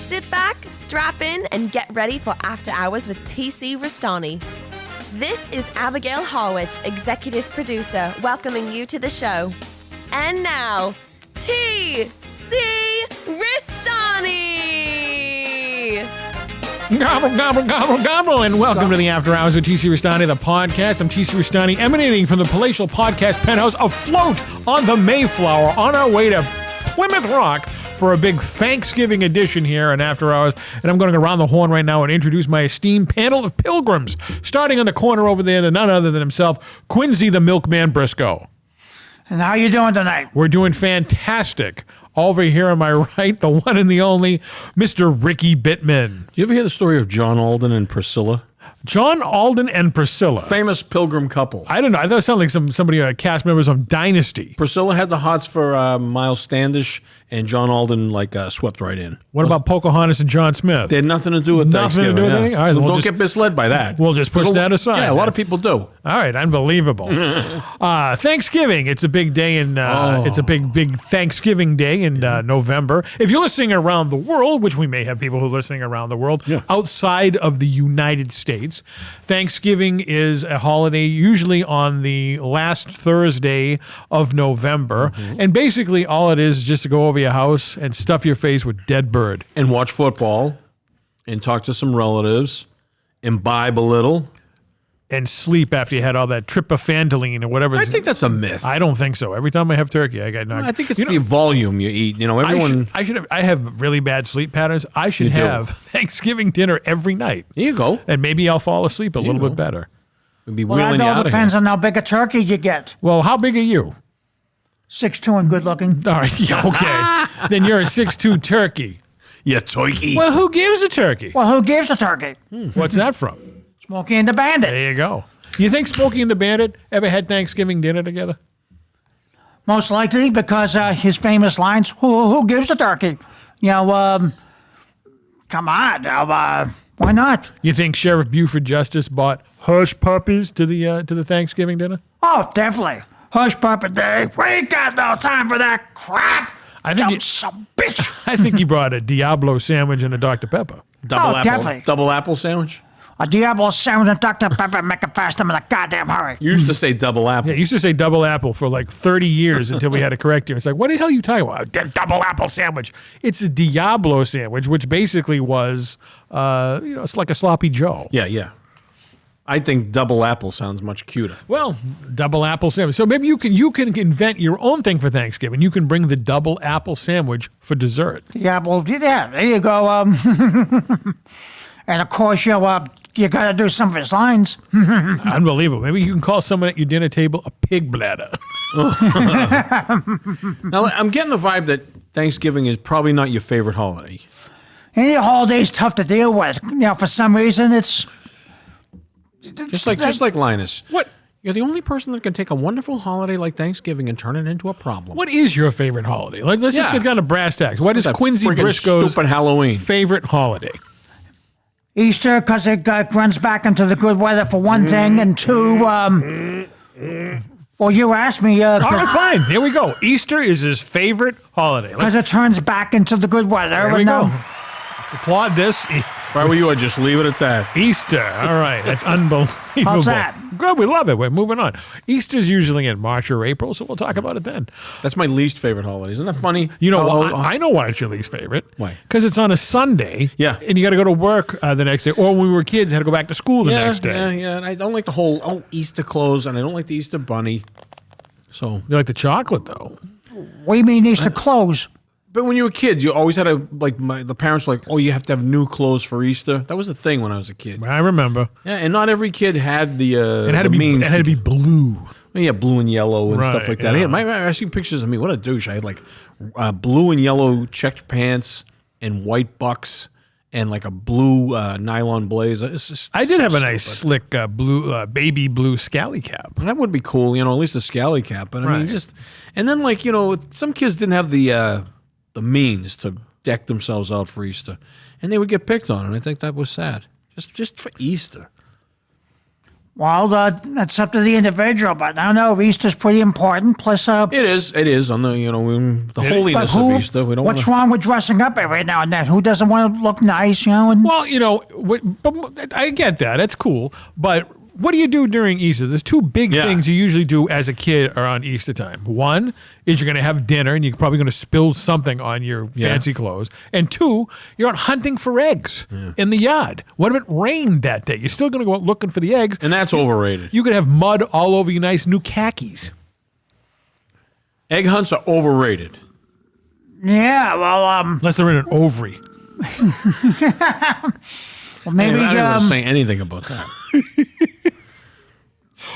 Sit back, strap in, and get ready for After Hours with TC Restani. This is Abigail Harwich, executive producer, welcoming you to the show. And now, TC Restani! Gobble, gobble, gobble, gobble, and welcome to the After Hours with TC Restani, the podcast. I'm TC Restani, emanating from the palatial podcast penthouse, afloat on the Mayflower, on our way to Plymouth Rock for a big Thanksgiving edition here on After Hours. And I'm going to go around the horn right now and introduce my esteemed panel of pilgrims. Starting on the corner over there, to none other than himself, Quincy the Milkman Briscoe. And how you doing tonight? We're doing fantastic. Over here on my right, the one and the only, Mr. Ricky Bittman. You ever hear the story of John Alden and Priscilla? John Alden and Priscilla. Famous pilgrim couple. I don't know. I thought it sounded like somebody, cast members of Dynasty. Priscilla had the hots for Miles Standish, and John Alden swept right in. What about Pocahontas and John Smith? They had nothing to do with Nothing to do with anything? All right, So we'll don't just- get misled by that. We'll just push that aside. Yeah, a lot of people do. All right, unbelievable. Thanksgiving. It's a big day in. It's a big Thanksgiving day in November. If you're listening around the world, which we may have people who are listening around the world outside of the United States, Thanksgiving is a holiday usually on the last Thursday of November, and basically all it is just to go over your house and stuff your face with dead bird. And watch football, and talk to some relatives, imbibe a little. And sleep after you had all that tryptophan or whatever. I think that's a myth. I don't think so. Every time I have turkey, I got knocked. I think it's the volume you eat. You know, everyone. I have really bad sleep patterns. I should have Thanksgiving dinner every night. Here you go. And maybe I'll fall asleep a little bit better. It'd be Well, that wheeling you all out of depends here. on how big a turkey you get. Well, how big are you? 6'2" and good looking. All right, yeah, okay. Then you're a 6'2" turkey. Yeah, turkey. Well, who gives a turkey? Well, who gives a turkey? What's that from? Smokey and the Bandit. There you go. You think Smokey and the Bandit ever had Thanksgiving dinner together? Most likely because his famous lines, who gives a turkey? You know, come on. Why not? You think Sheriff Buford Justice bought hush puppies to the Thanksgiving dinner? Oh, definitely. Hush puppy day. We ain't got no time for that crap. I think Dumb some bitch. I think he brought a Diablo sandwich and a Dr. Pepper. Definitely. Double apple sandwich? A Diablo sandwich and Dr. Pepper make it fast. I'm in a goddamn hurry. You used to say double apple. Yeah, I used to say double apple for like 30 years until we had to correct you. It's like, what the hell are you talking about? Double apple sandwich. It's a Diablo sandwich, which basically was, it's like a sloppy Joe. Yeah. I think double apple sounds much cuter. Well, double apple sandwich. So maybe you can invent your own thing for Thanksgiving. You can bring the double apple sandwich for dessert. Diablo, yeah, there you go. And of course, you got to do some of his lines. Unbelievable. Maybe you can call someone at your dinner table a pig bladder. Now, I'm getting the vibe that Thanksgiving is probably not your favorite holiday. Any holiday's tough to deal with. You know, for some reason, it's Just like Linus. What? You're the only person that can take a wonderful holiday like Thanksgiving and turn it into a problem. What is your favorite holiday? Like, let's just Yeah. get down to brass tacks. What is That Quincy friggin' Briscoe's stupid Halloween? favorite holiday? Easter because it runs back into the good weather for one thing, and two, well, you asked me All right, fine. There we go. Easter is his favorite holiday. because it turns back into the good weather. There we and, go. Let's applaud this. If I were you, I'd just leave it at that. Easter. All right. That's unbelievable. How's that? Good. We love it. We're moving on. Easter's usually in March or April, so we'll talk about it then. That's my least favorite holiday. Isn't that funny? You know, Oh, I know why it's your least favorite. Why? Because it's on a Sunday. Yeah. And you got to go to work the next day. Or when we were kids, had to go back to school the next day. Yeah. And I don't like the whole Easter clothes, and I don't like the Easter bunny. So, You like the chocolate, though. What do you mean Easter clothes? but when you were kids, you always had to the parents were like, oh, you have to have new clothes for Easter. That was the thing when I was a kid. I remember. Yeah, and not every kid had the It had to be. means. It had to be blue. Yeah, blue and yellow and Right, stuff like that. yeah. Yeah, I see pictures of me. What a douche! I had like blue and yellow checked pants and white bucks and like a blue nylon blazer. It's just I did so have a nice stupid. slick blue, baby blue scally cap. That would be cool, at least a scally cap. But I mean, Right. and then some kids didn't have the means to deck themselves out for Easter, and they would get picked on, and I think that was sad. Just for Easter. Well, that's up to the individual, but I know Easter's pretty important. Plus, It is on the the holiness of Easter. We don't. What's wrong with dressing up every now and then? Who doesn't want to look nice? And, Well, but I get that. That's cool. But what do you do during Easter? There's two big things you usually do as a kid around Easter time. One is you're going to have dinner, and you're probably going to spill something on your fancy clothes. And two, you're out hunting for eggs in the yard. What if it rained that day? You're still going to go out looking for the eggs. And that's overrated. You could have mud all over your nice new khakis. Egg hunts are overrated. yeah, well, Unless they're in an ovary. maybe I don't want to say anything about that.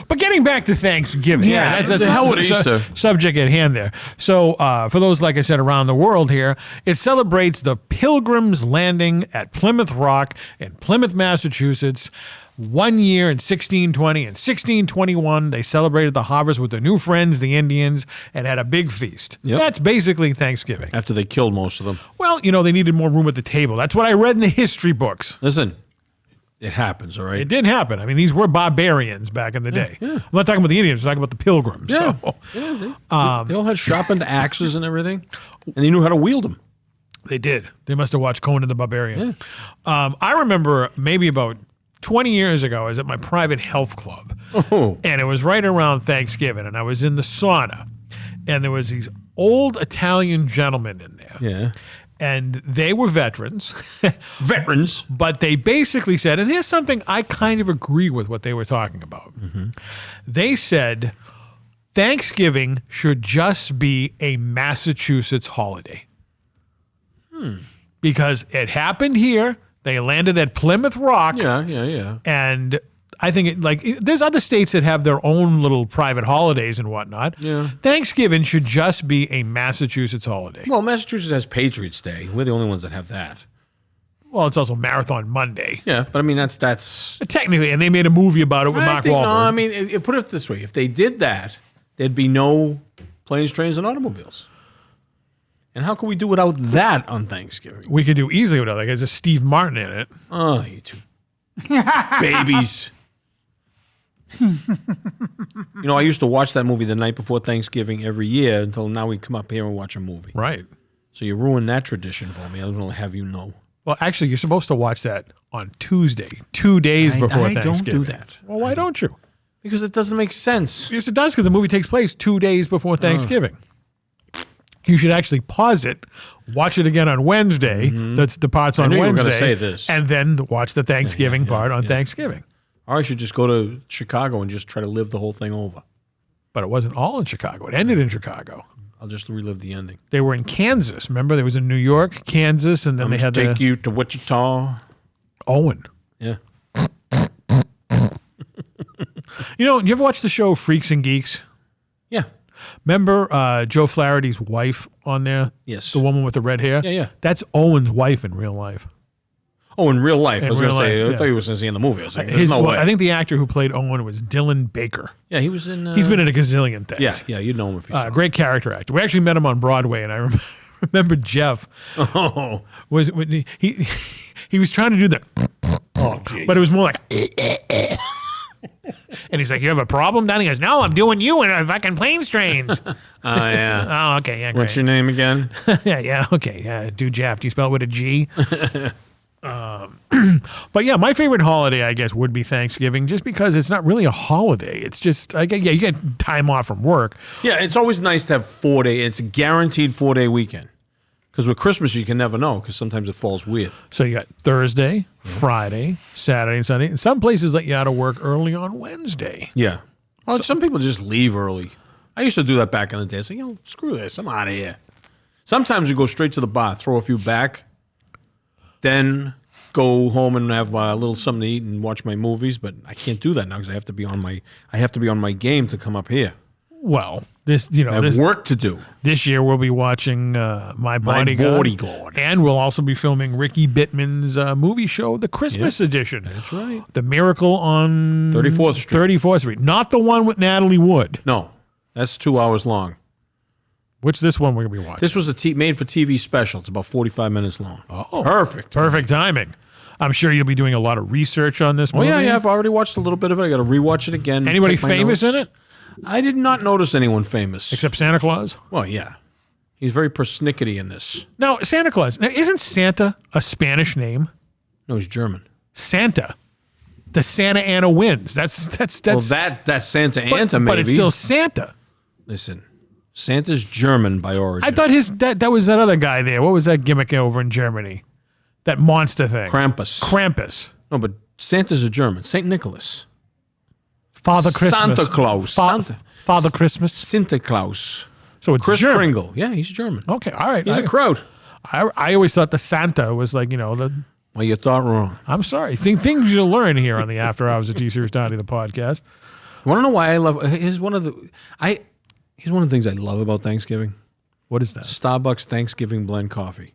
But getting back to Thanksgiving, that's the hell with Easter. Subject at hand there. So for those, like I said, around the world here, it celebrates the Pilgrim's landing at Plymouth Rock in Plymouth, Massachusetts. 1 year in 1620 and 1621, they celebrated the harvest with their new friends, the Indians, and had a big feast. Yep. That's basically Thanksgiving. After they killed most of them. Well, they needed more room at the table. That's what I read in the history books. Listen, it happens, all right? It did happen. I mean, these were barbarians back in the day. Yeah. I'm not talking about the Indians. I'm talking about the Pilgrims. Yeah. So. Yeah, they all had sharpened axes and everything, and they knew how to wield them. They did. They must have watched Conan the Barbarian. Yeah. I remember maybe about 20 years ago, I was at my private health club. Oh. And it was right around Thanksgiving, and I was in the sauna. And there was these old Italian gentlemen in there. Yeah. And they were veterans. Veterans. But they basically said, and here's something I kind of agree with what they were talking about. Mm-hmm. They said Thanksgiving should just be a Massachusetts holiday. Because it happened here. They landed at Plymouth Rock. Yeah. And I think there's other states that have their own little private holidays and whatnot. Yeah. Thanksgiving should just be a Massachusetts holiday. Well, Massachusetts has Patriots Day. We're the only ones that have that. Well, it's also Marathon Monday. Yeah, but I mean, that's... Technically, and they made a movie about it with Mark Wahlberg. No, I mean, put it this way. If they did that, there'd be no planes, trains, and automobiles. And how can we do without that on Thanksgiving? We could do easily without it. There's a Steve Martin in it. Oh, you two babies. I used to watch that movie the night before Thanksgiving every year until now we come up here and watch a movie. Right. So you ruined that tradition for me. I don't want to have you know. Well, actually, you're supposed to watch that on Tuesday, 2 days before Thanksgiving. I don't do that. Well, why don't you? Because it doesn't make sense. Yes, it does, because the movie takes place 2 days before Thanksgiving. You should actually pause it, watch it again on Wednesday. That departs on Wednesday. You were going to say this. And then watch the Thanksgiving part on Thanksgiving. Or I should just go to Chicago and just try to live the whole thing over. But it wasn't all in Chicago. It ended in Chicago. I'll just relive the ending. They were in Kansas. Remember, there was in New York, Kansas, and then they had to take you to Wichita. Owen. Yeah. You ever watch the show Freaks and Geeks? Yeah. Remember Joe Flaherty's wife on there? Yes. The woman with the red hair? Yeah. That's Owen's wife in real life. Oh, in real life. In I was going to real say, life, I thought you were going to say in the movie. I was like, there's no way. I think the actor who played Owen was Dylan Baker. Yeah, he was in... He's been in a gazillion things. Yeah, you'd know him if you saw him. Great character actor. We actually met him on Broadway, and I remember Jeff. Oh. He was trying to do the... Oh, gee. But it was more like... And he's like, you have a problem, Donnie? He goes, no, I'm doing you in a fucking Planes, Trains. Oh, yeah. Oh, okay, yeah, great. What's your name again? yeah, okay. Yeah, do Jeff. Do you spell it with a G? But yeah, my favorite holiday, I guess, would be Thanksgiving, just because it's not really a holiday. It's just, you get time off from work. Yeah, it's always nice to have 4 day. It's a guaranteed 4-day weekend. Because with Christmas, you can never know, because sometimes it falls weird. So you got Thursday, Friday, Saturday, and Sunday. And some places let you out of work early on Wednesday. Yeah. Well, some people just leave early. I used to do that back in the day. I say, screw this. I'm out of here. Sometimes you go straight to the bar, throw a few back, then go home and have a little something to eat and watch my movies. But I can't do that now because I have to be on my game to come up here. Well, I have work to do. This year we'll be watching My Bodyguard. And we'll also be filming Ricky Bittman's movie show, the Christmas edition. That's right. The Miracle on 34th Street. 34th Street. Not the one with Natalie Wood. No, that's 2 hours long. What's this one we're going to be watching? This was a made-for-TV special. It's about 45 minutes long. Oh. Perfect. Perfect timing. I'm sure you'll be doing a lot of research on this movie. Yeah. I've already watched a little bit of it. I got to rewatch it again. Anybody take my famous notes. in it? I did not notice anyone famous. Except Santa Claus? Well, yeah. He's very persnickety in this. No, Santa Claus. Now, isn't Santa a Spanish name? No, he's German. Santa. The Santa Ana wins. That's Well, that's Santa Anta, maybe. But it's still Santa. Listen, Santa's German by origin. I thought that was that other guy there. What was that gimmick over in Germany? That monster thing. Krampus. No, but Santa's a German. Saint Nicholas. Father Christmas. Santa Claus. Father Christmas. Santa Claus. So it's Chris German. Kringle. Yeah, he's German. Okay, all right. He's a crowd. I always thought the Santa was like, the... Well, you thought wrong. I'm sorry. Things you'll learn here on the After Hours of T-Series Donnie, the podcast. You want to know why I love... Here's one of the things I love about Thanksgiving. What is that? Starbucks Thanksgiving blend coffee.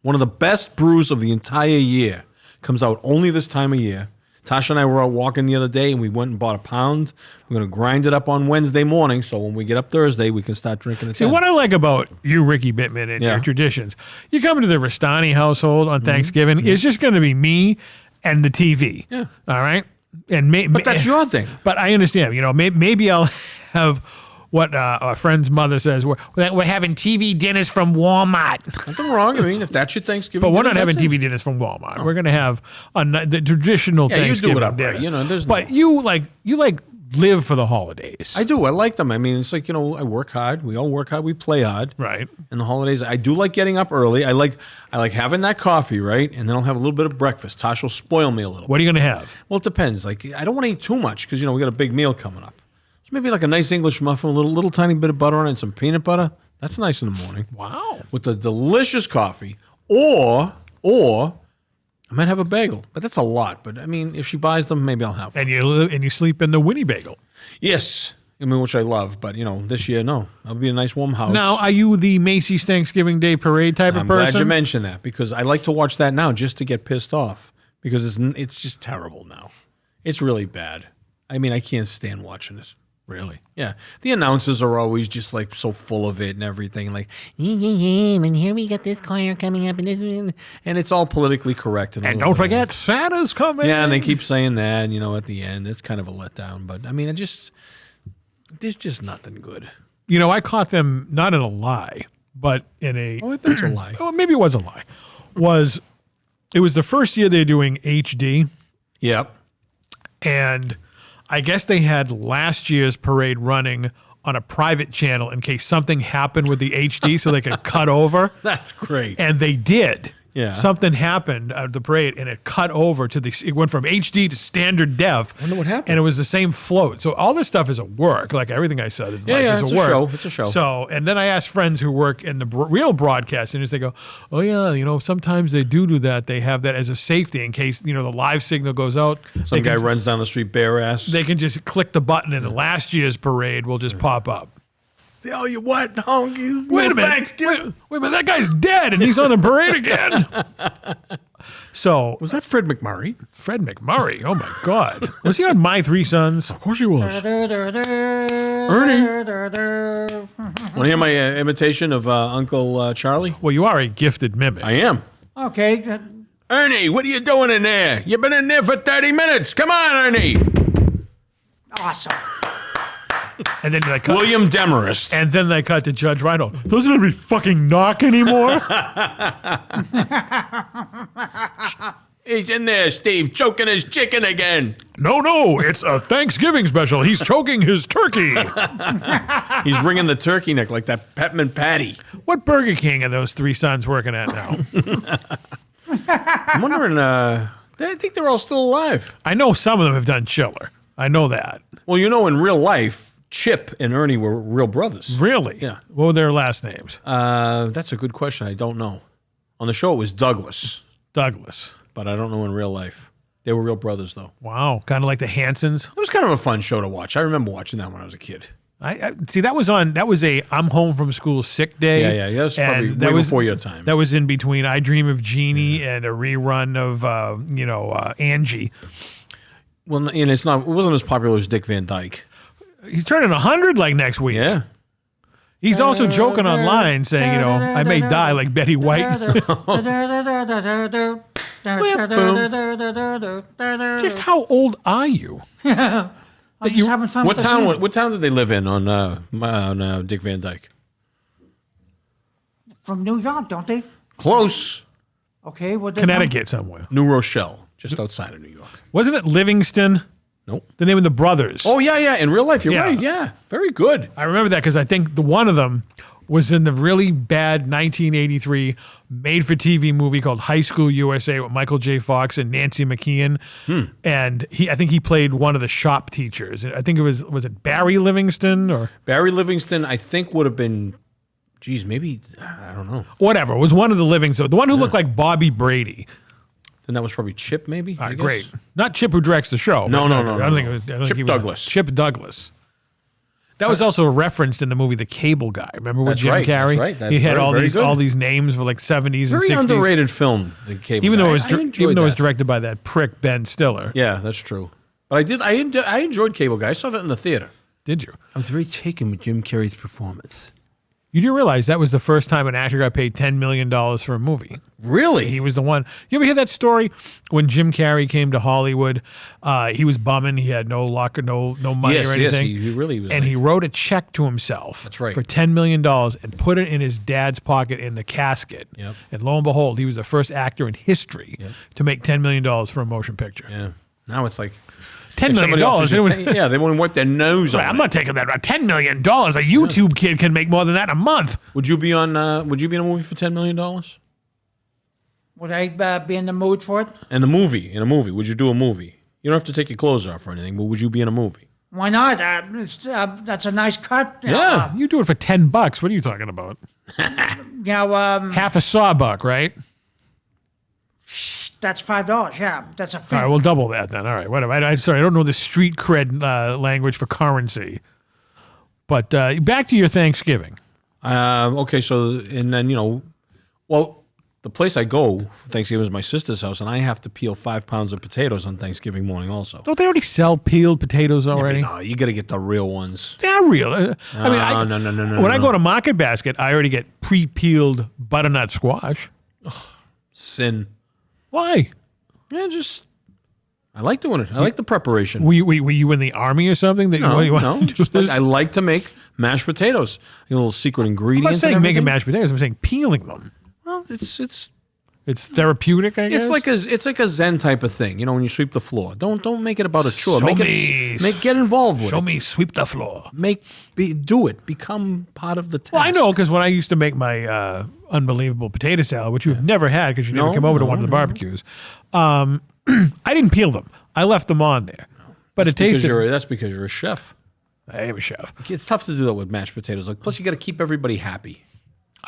One of the best brews of the entire year. Comes out only this time of year. Tasha and I were out walking the other day, and we went and bought a pound. We're going to grind it up on Wednesday morning, so when we get up Thursday, we can start drinking it. See, what I like about you, Ricky Bittman, and your traditions, you come into the Restani household on Thanksgiving, it's just going to be me and the TV. Yeah. All right? And But that's your thing. But I understand. Maybe I'll have what a friend's mother says. We're having TV dinners from Walmart. Nothing wrong. I mean, if that's your Thanksgiving But we're dinner, not having that's it. TV dinners from Walmart. We're going to have the traditional Yeah, you Thanksgiving do it up dinner. right. But you live for the holidays. I do. I like them. I mean, it's like, I work hard. We all work hard. We play hard. Right. In the holidays, I do like getting up early. I like having that coffee, right? And then I'll have a little bit of breakfast. Tosh will spoil me a little. What are you going to have? Well, it depends. Like, I don't want to eat too much because, we got a big meal coming up. So maybe like a nice English muffin, a little tiny bit of butter on it and some peanut butter. That's nice in the morning. Wow. With the delicious coffee. Or I might have a bagel. But that's a lot. But, I mean, if she buys them, maybe I'll have one. And you sleep in the Winnie Bagel. Yes. I mean, which I love. But, this year, no. That'll be a nice warm house. Now, are you the Macy's Thanksgiving Day Parade type of I'm person? glad you mentioned that because I like to watch that now just to get pissed off because it's just terrible now. It's really bad. I mean, I can't stand watching it. Really? Yeah. The announcers are always just like so full of it and everything. Like, and here we got this choir coming up, and it's all politically correct. And don't forget, Santa's coming. Yeah, and they keep saying that, at the end. It's kind of a letdown. But, I mean, there's just nothing good. I caught them not in a lie, but in a... Oh, I bet it's a lie. Oh, maybe it was a lie. It was the first year they're doing HD, Yep. and I guess they had last year's parade running on a private channel in case something happened with the HD so they could cut over. That's great. And they did. Yeah. Something happened at the parade and it cut over to it went from HD to standard def. I wonder what happened. And it was the same float. So all this stuff is a work. Like everything I said is Yeah, is it's a a work. show. It's a show. So, and then I asked friends who work in the real broadcast industry, they go, oh yeah, sometimes they do that. They have that as a safety in case, the live signal goes out. Some guy runs down the street bare ass. They can just click the button and last year's parade will just pop up. Oh, you what, honkies? Wait a minute. Wait a minute. That guy's dead and he's on the parade again. So Was that Fred McMurray? Fred McMurray. Oh my God. Was he on My Three Sons? Of course he was. Ernie. Want to hear my imitation of Uncle Charlie? Well, you are a gifted mimic. I am. Okay. Ernie, what are you doing in there? You've been in there for 30 minutes. Come on, Ernie. Awesome. And then they cut. William Demarest. And then they cut to Judge Reinhold. Doesn't it be fucking knock anymore? He's in there, Steve, choking his chicken again. No, it's a Thanksgiving special. He's choking his turkey. He's wringing the turkey neck like that peppermint patty. What Burger King are those three sons working at now? I'm wondering, I think they're all still alive. I know some of them have done chiller. I know that. Well, in real life, Chip and Ernie were real brothers. Really? Yeah. What were their last names? That's a good question. I don't know. On the show, it was Douglas, Douglas. but I don't know in real life. They were real brothers, though. Wow. Kind of like the Hansons. It was kind of a fun show to watch. I remember watching that when I was a kid. I see that was a I'm home from school sick day. Yeah. That's probably And way before your time. That was in between I Dream of Jeannie and a rerun of Angie. Well, and it wasn't as popular as Dick Van Dyke. He's turning 100 like next week. Yeah. He's also joking online saying, I may die like Betty White. Just how old are you? I'm just having fun What with the town? team. What town did they live in on Dick Van Dyke? From New York, don't they? Close. Okay, what? Connecticut somewhere. New Rochelle, just outside of New York. Wasn't it Livingston? Nope. The name of the brothers. Oh yeah. In real life, you're Yeah. right. Yeah, very good. I remember that because I think the one of them was in the really bad 1983 made-for-TV movie called High School USA with Michael J. Fox and Nancy McKeon. And I think he played one of the shop teachers. I think it was it Barry Livingston or Barry Livingston, I think, would have been. Geez, maybe I don't know. whatever. It was one of the Livingston, the one who looked like Bobby Brady. Then that was probably Chip, maybe. All I right, guess. great. Not Chip who directs the show. No, but no, no, I don't no, think no. it was, I don't Chip think he was- Douglas. Chip Douglas. That was also referenced in the movie The Cable Guy. Remember with That's Jim right, that's Carrey? right. That's He had very, all very these good. all these names for like 70s Very and 60s. underrated film. The Cable Even Guy. though it was I enjoyed even though it was that. directed by that prick Ben Stiller. Yeah, that's true. But I enjoyed Cable Guy. I saw that in the theater. Did you? I was very taken with Jim Carrey's performance. You do realize that was the first time an actor got paid $10 million for a movie. Really? He was the one. You ever hear that story when Jim Carrey came to Hollywood? He was bumming. He had no luck or no money Yes, or yes, anything. he really was And like- he wrote a check to himself. That's right. For $10 million and put it in his dad's pocket in the casket. Yep. And lo and behold, he was the first actor in history to make $10 million for a motion picture. Yeah. Now it's like $10 if million. somebody offers you They would- yeah, they won't wipe their nose on I'm it. not taking that. $10 million. A YouTube kid can make more than that in a month. Would you be on? Would you be in a movie for $10 million? Would I be in the mood for it? In a movie, would you do a movie? You don't have to take your clothes off or anything, but would you be in a movie? Why not? That's a nice cut. Yeah. You do it for $10. What are you talking about? Half a sawbuck, right? That's $5. Yeah, that's a fee. All right, we'll double that then. All right, whatever. Sorry, I don't know the street cred language for currency. But back to your Thanksgiving. Okay, so and then well, the place I go for Thanksgiving is my sister's house, and I have to peel 5 pounds of potatoes on Thanksgiving morning also. Don't they already sell peeled potatoes already? No, you got to get the real ones. They're real. No. When I go to Market Basket, I already get pre-peeled butternut squash. Sin. Why? Yeah, I like doing it. I like the preparation. Were you in the army or something? That No, you want no. to do Just this? I like to make mashed potatoes. A little secret I'm ingredient. not and saying making everything. mashed potatoes. I'm saying peeling them. Well, it's It's therapeutic, I guess. it's like a Zen type of thing. When you sweep the floor, don't make it about a chore. Show Make me. it get involved with Show it. me sweep the floor. Do it. Become part of the task. Well, I know because when I used to make my unbelievable potato salad, which you've never had because you never No, came over to no, one of the no. barbecues, I didn't peel them. I left them on there. But it tasted. That's because you're a chef. I am a chef. It's tough to do that with mashed potatoes. Plus, you got to keep everybody happy.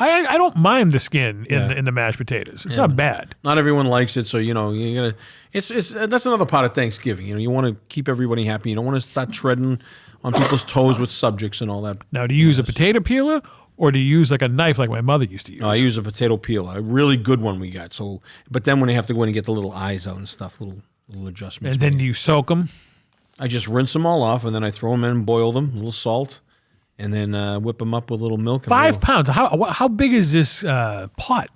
I don't mind the skin in the mashed potatoes. It's not bad. Not everyone likes it, so you gotta. It's that's another part of Thanksgiving. You want to keep everybody happy. You don't want to start treading on people's toes with subjects and all that. Now, do you use a potato peeler or do you use like a knife like my mother used to use? No, I use a potato peeler, a really good one we got. So, but then when you have to go in and get the little eyes out and stuff, little adjustments. And then do you soak them? I just rinse them all off, and then I throw them in, boil them, a little salt, and then whip them up with a little milk. And 5 pounds. How big is this pot?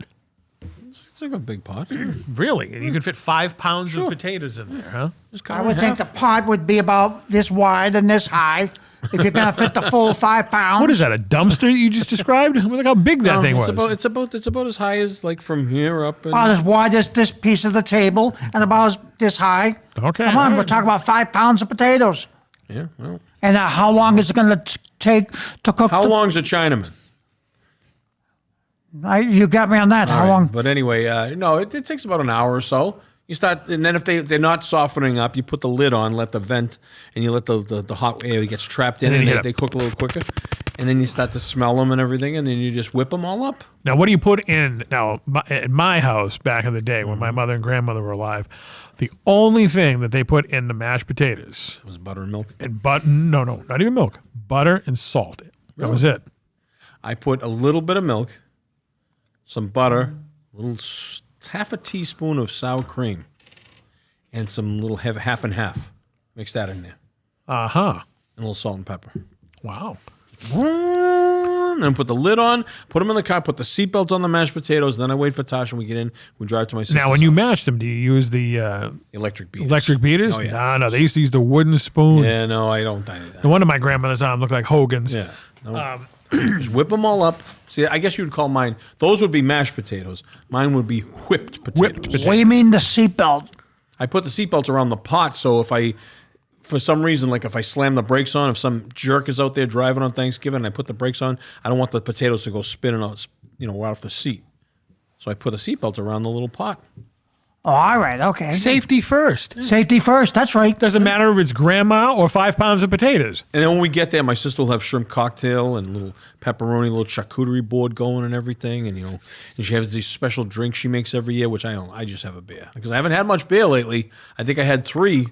It's like a big pot. Really? And you can fit 5 pounds of potatoes in there, huh? Just cut I it in would think the half. pot would be about this wide and this high. If you're gonna fit the full 5 pounds. What is that? A dumpster that you just described? Look how big that thing was. It's about as high as like from here up. And, About as wide as this piece of the table and about this high. Okay, Come on, all we're right. talking about 5 pounds of potatoes. yeah. Well, And how long is it going to take to cook? how long's a Chinaman? You got me on that. How All right, long? But anyway, no, it takes about an hour or so. You start, and then if they're not softening up, you put the lid on, let the vent, and you let the hot air gets trapped in, And then and you hit they cook a little quicker. And then you start to smell them and everything, and then you just whip them all up. Now, what do you put in? Now, at my house back in the day when my mother and grandmother were alive, the only thing that they put in the mashed potatoes It was butter and milk. and no, not even milk, butter and salt. That was it. I put a little bit of milk, some butter, half a teaspoon of sour cream, and some little half and half. Mix that in there. Uh huh. And a little salt and pepper. Wow. then put the lid on, put them in the car, put the seatbelt on the mashed potatoes, then I wait for Tasha and we get in, we drive to my sister's Now, when you house. mash them, do you use the Electric beaters. electric beaters? Oh, yeah. No, they used to use the wooden spoon. Yeah, no, I don't. The one of my grandmother's arm looked like Hogan's. Yeah. No. Just whip them all up. See, I guess you would call mine, those would be mashed potatoes. Mine would be whipped potatoes. Whipped potatoes. What do you mean the seatbelt? I put the seatbelt around the pot, so if I, for some reason, like if I slam the brakes on, if some jerk is out there driving on Thanksgiving and I put the brakes on, I don't want the potatoes to go spinning out, right off the seat. So I put a seatbelt around the little pot. Oh, all right, okay. Safety first. Safety first, that's right. Doesn't matter if it's grandma or 5 pounds of potatoes. And then when we get there, my sister will have shrimp cocktail and little pepperoni, little charcuterie board going and everything. And, and she has these special drinks she makes every year, which I don't. I just have a beer. Because I haven't had much beer lately. I think I had 3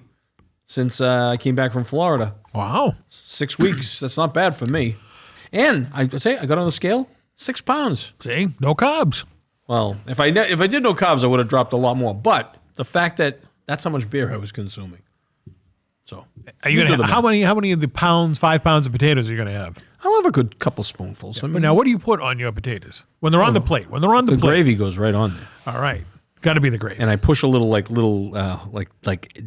since I came back from Florida. Wow. 6 weeks. That's not bad for me. And I'd say I got on the scale, 6 pounds. See? No carbs. Well, if I did no carbs, I would have dropped a lot more. But the fact that that's how much beer I was consuming. So Are you gonna how many of the 5 pounds of potatoes are you gonna have? I'll have a good couple spoonfuls. But now, what do you put on your potatoes when they're on the plate? When they're on the the plate, gravy goes right on there. All right, got to be the gravy. And I push a little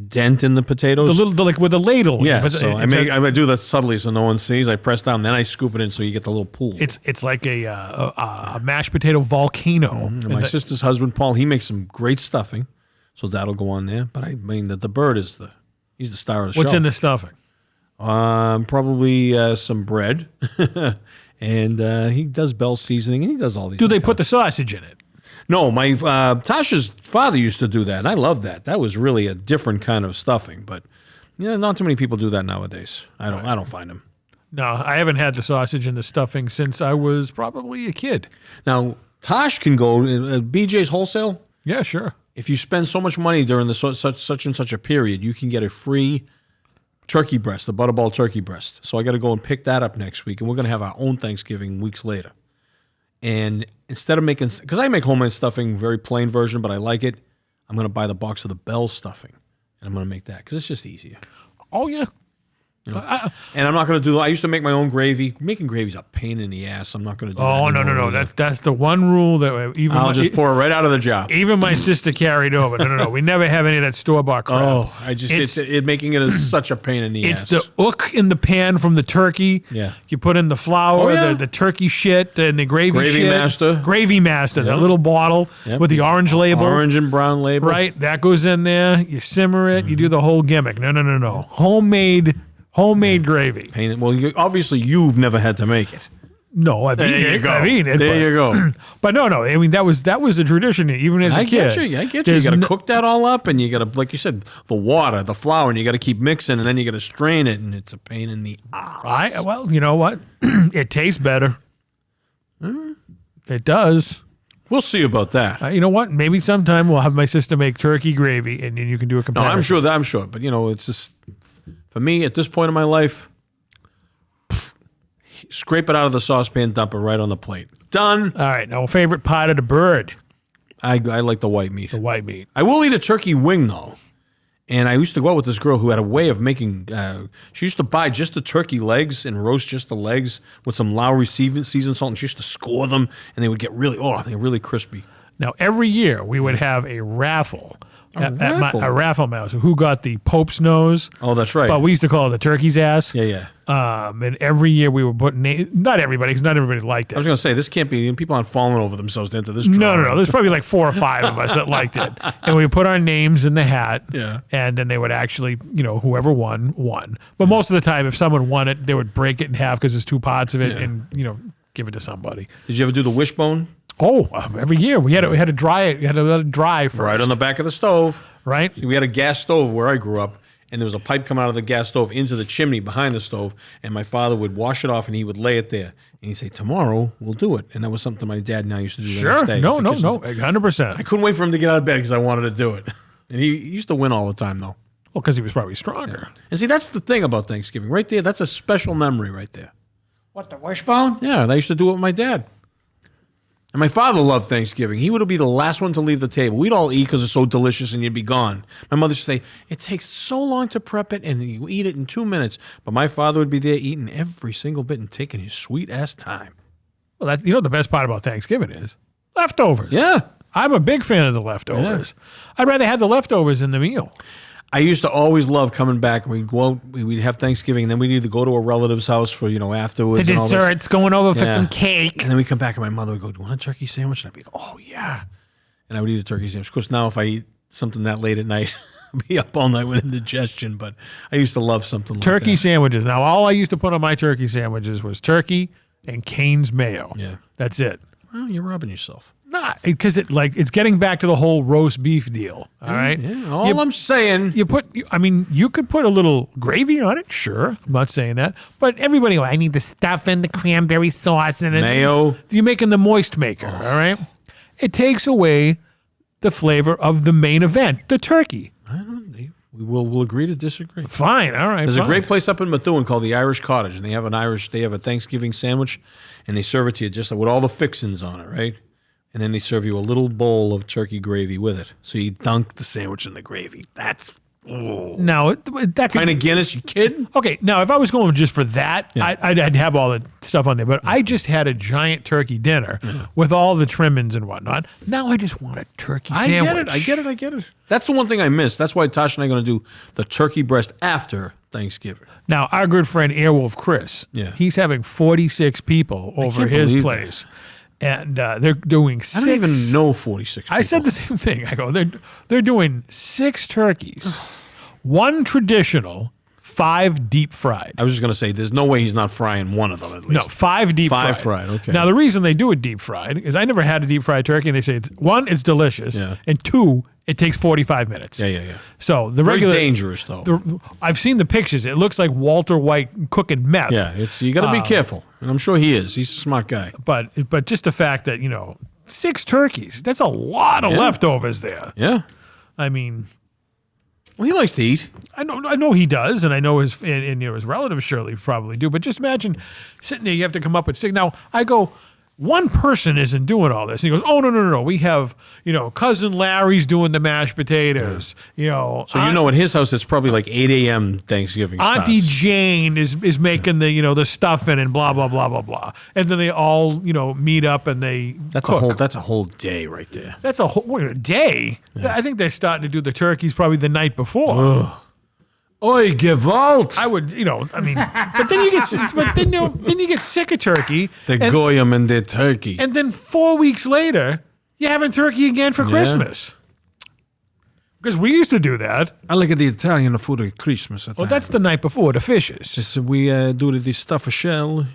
dent in the potatoes. Like with a ladle. Yeah, But so I do that subtly so no one sees. I press down, then I scoop it in so you get the little pool. It's like a mashed potato volcano. And my sister's husband Paul, he makes some great stuffing, so that'll go on there. But I mean the bird is he's the star of the show. What's in the stuffing? Probably some bread, and he does Bell seasoning, and he does all these. Do they put the sausage in it? No, my Tasha's father used to do that, and I love that. That was really a different kind of stuffing, but not too many people do that nowadays. I don't find them. No, I haven't had the sausage and the stuffing since I was probably a kid. Now Tosh can go BJ's Wholesale. Yeah, sure. If you spend so much money during the such and such a period, you can get a free turkey breast, the butterball turkey breast. So I got to go and pick that up next week, and we're going to have our own Thanksgiving weeks later. And instead of making, because I make homemade stuffing, very plain version, but I like it, I'm going to buy the box of the Bell stuffing, and I'm going to make that because it's just easier. Oh, yeah. And I'm not going to do, I used to make my own gravy. Making gravy's a pain in the ass. I'm not going to do that. Oh, no. That's the one rule that even I'll just pour it right out of the jar. Even my sister carried over. No. We never have any of that store-bought crap. Oh, making it is such a pain in the ass. It's the ook in the pan from the turkey. Yeah. You put in the flour, Oh, yeah. the turkey shit, and the gravy shit. Master. Gravy Master, Yep. the little bottle Yep. with the orange label. Orange and brown label. Right? That goes in there. You simmer it. You do the whole gimmick. No. Homemade gravy. Well, obviously you've never had to make it. No, I've eaten it. I've eaten it. There you go. But no. I mean, that was a tradition even as a kid. I get you. You got to cook that all up, and you got to, like you said, the water, the flour, and you got to keep mixing, and then you got to strain it, and it's a pain in the ass. Well, you know what? It tastes better. It does. We'll see about that. You know what? Maybe sometime we'll have my sister make turkey gravy, and then you can do a No, comparison. I'm sure. But, it's just, for me, at this point in my life, scrape it out of the saucepan, dump it right on the plate. Done. All right. Now, favorite part of the bird? I like the white meat. The white meat. I will eat a turkey wing, though. And I used to go out with this girl who had a way of making, she used to buy just the turkey legs and roast just the legs with some Lowry seasoned salt, and she used to score them, and they would get they're really crispy. Now, every year we would have a raffle. raffle? A raffle mouse. Who got the Pope's nose? Oh, that's right. But we used to call it the turkey's ass. Yeah. And every year we would put not everybody, because not everybody liked it. I was going to say, this can't be, people aren't falling over themselves into this No. drawing. There's probably like 4 or 5 of us that liked it. And we put our names in the hat. Yeah. And then they would actually, whoever won. But most of the time, if someone won it, they would break it in half because there's 2 parts of it and, give it to somebody. Did you ever do the wishbone? Oh, every year. We had to dry it. We had to let it dry first. Right on the back of the stove. Right? See, we had a gas stove where I grew up, and there was a pipe coming out of the gas stove into the chimney behind the stove, and my father would wash it off, and he would lay it there. And he'd say, tomorrow, we'll do it. And that was something my dad and I used to do the next day. No. The kitchen. 100%. I couldn't wait for him to get out of bed because I wanted to do it. And he used to win all the time, though. Well, because he was probably stronger. And see, that's the thing about Thanksgiving. Right there, that's a special memory right there. What, the wishbone? Yeah, I used to do it with my dad. And my father loved Thanksgiving. He would be the last one to leave the table. We'd all eat because it's so delicious and you'd be gone. My mother would say, it takes so long to prep it and you eat it in 2 minutes. But my father would be there eating every single bit and taking his sweet ass time. Well, that's, the best part about Thanksgiving is leftovers. Yeah. I'm a big fan of the leftovers. I'd rather have the leftovers in the meal. I used to always love coming back, and we'd go out, we'd have Thanksgiving, and then we'd either go to a relative's house for, afterwards. The and all this. desserts, going over for Yeah. some cake. And then we'd come back, and my mother would go, "Do you want a turkey sandwich?" And I'd be like, "Oh, yeah." And I would eat a turkey sandwich. Of course, now if I eat something that late at night, I'll be up all night with indigestion, but I used to love something Turkey like that. sandwiches. Now, all I used to put on my turkey sandwiches was turkey and Cane's mayo. Yeah. That's it. Well, you're robbing yourself. Not because it's getting back to the whole roast beef deal. All right. Yeah, all I'm saying. You could put a little gravy on it. Sure. I'm not saying that. But everybody, I need the stuff and the cranberry sauce and Mayo. You're making the moist maker. All right. It takes away the flavor of the main event, the turkey. We'll agree to disagree. Fine. All right. There's fine. a great place up in Methuen called the Irish Cottage, and they have a Thanksgiving sandwich, and they serve it to you just with all the fixings on it, right? And then they serve you a little bowl of turkey gravy with it. So you dunk the sandwich in the gravy. That's Now, that could pint of Guinness. You kidding? Okay, now if I was going just for that, I'd have all the stuff on there. But I just had a giant turkey dinner with all the trimmings and whatnot. Now I just want a turkey sandwich. I get it. That's the one thing I miss. That's why Tosh and I are going to do the turkey breast after Thanksgiving. Now, our good friend AirWolfe Chris, he's having 46 people over his place. That. And they're doing 6. I don't even know 46 people. I said the same thing. I go, they're doing 6 turkeys, 1 traditional, 5 deep fried. I was just going to say, there's no way he's not frying one of them at least. No, 5 deep fried. 5 fried, okay. Now, the reason they do it deep fried is I never had a deep fried turkey, and they say, 1, it's delicious, and 2, it takes 45 minutes. Yeah. So the Very regular dangerous, though. I've seen the pictures. It looks like Walter White cooking meth. Yeah, you got to be careful, and I'm sure he is. He's a smart guy. But just the fact that 6 turkeys, that's a lot of leftovers there. Yeah. I mean, well, he likes to eat. I know he does, and I know his his relatives surely probably do. But just imagine sitting there, you have to come up with 6. Now I go, one person isn't doing all this. And he goes, oh no, we have cousin Larry's doing the mashed potatoes. So at his house it's probably like 8 a.m. Thanksgiving. Auntie Jane is making the stuffing and blah blah blah blah blah, and then they all meet up and they cook. That's a whole day right there. That's a whole day. Yeah. I think they're starting to do the turkeys probably the night before. Ugh. Oi, gewalt! I would, but then you get sick of turkey. The goyim and the turkey. And then 4 weeks later, you're having turkey again for Christmas. Because we used to do that. I like the Italian food at Christmas. Well, that's the night before, the fishes. We do the stuffed shell.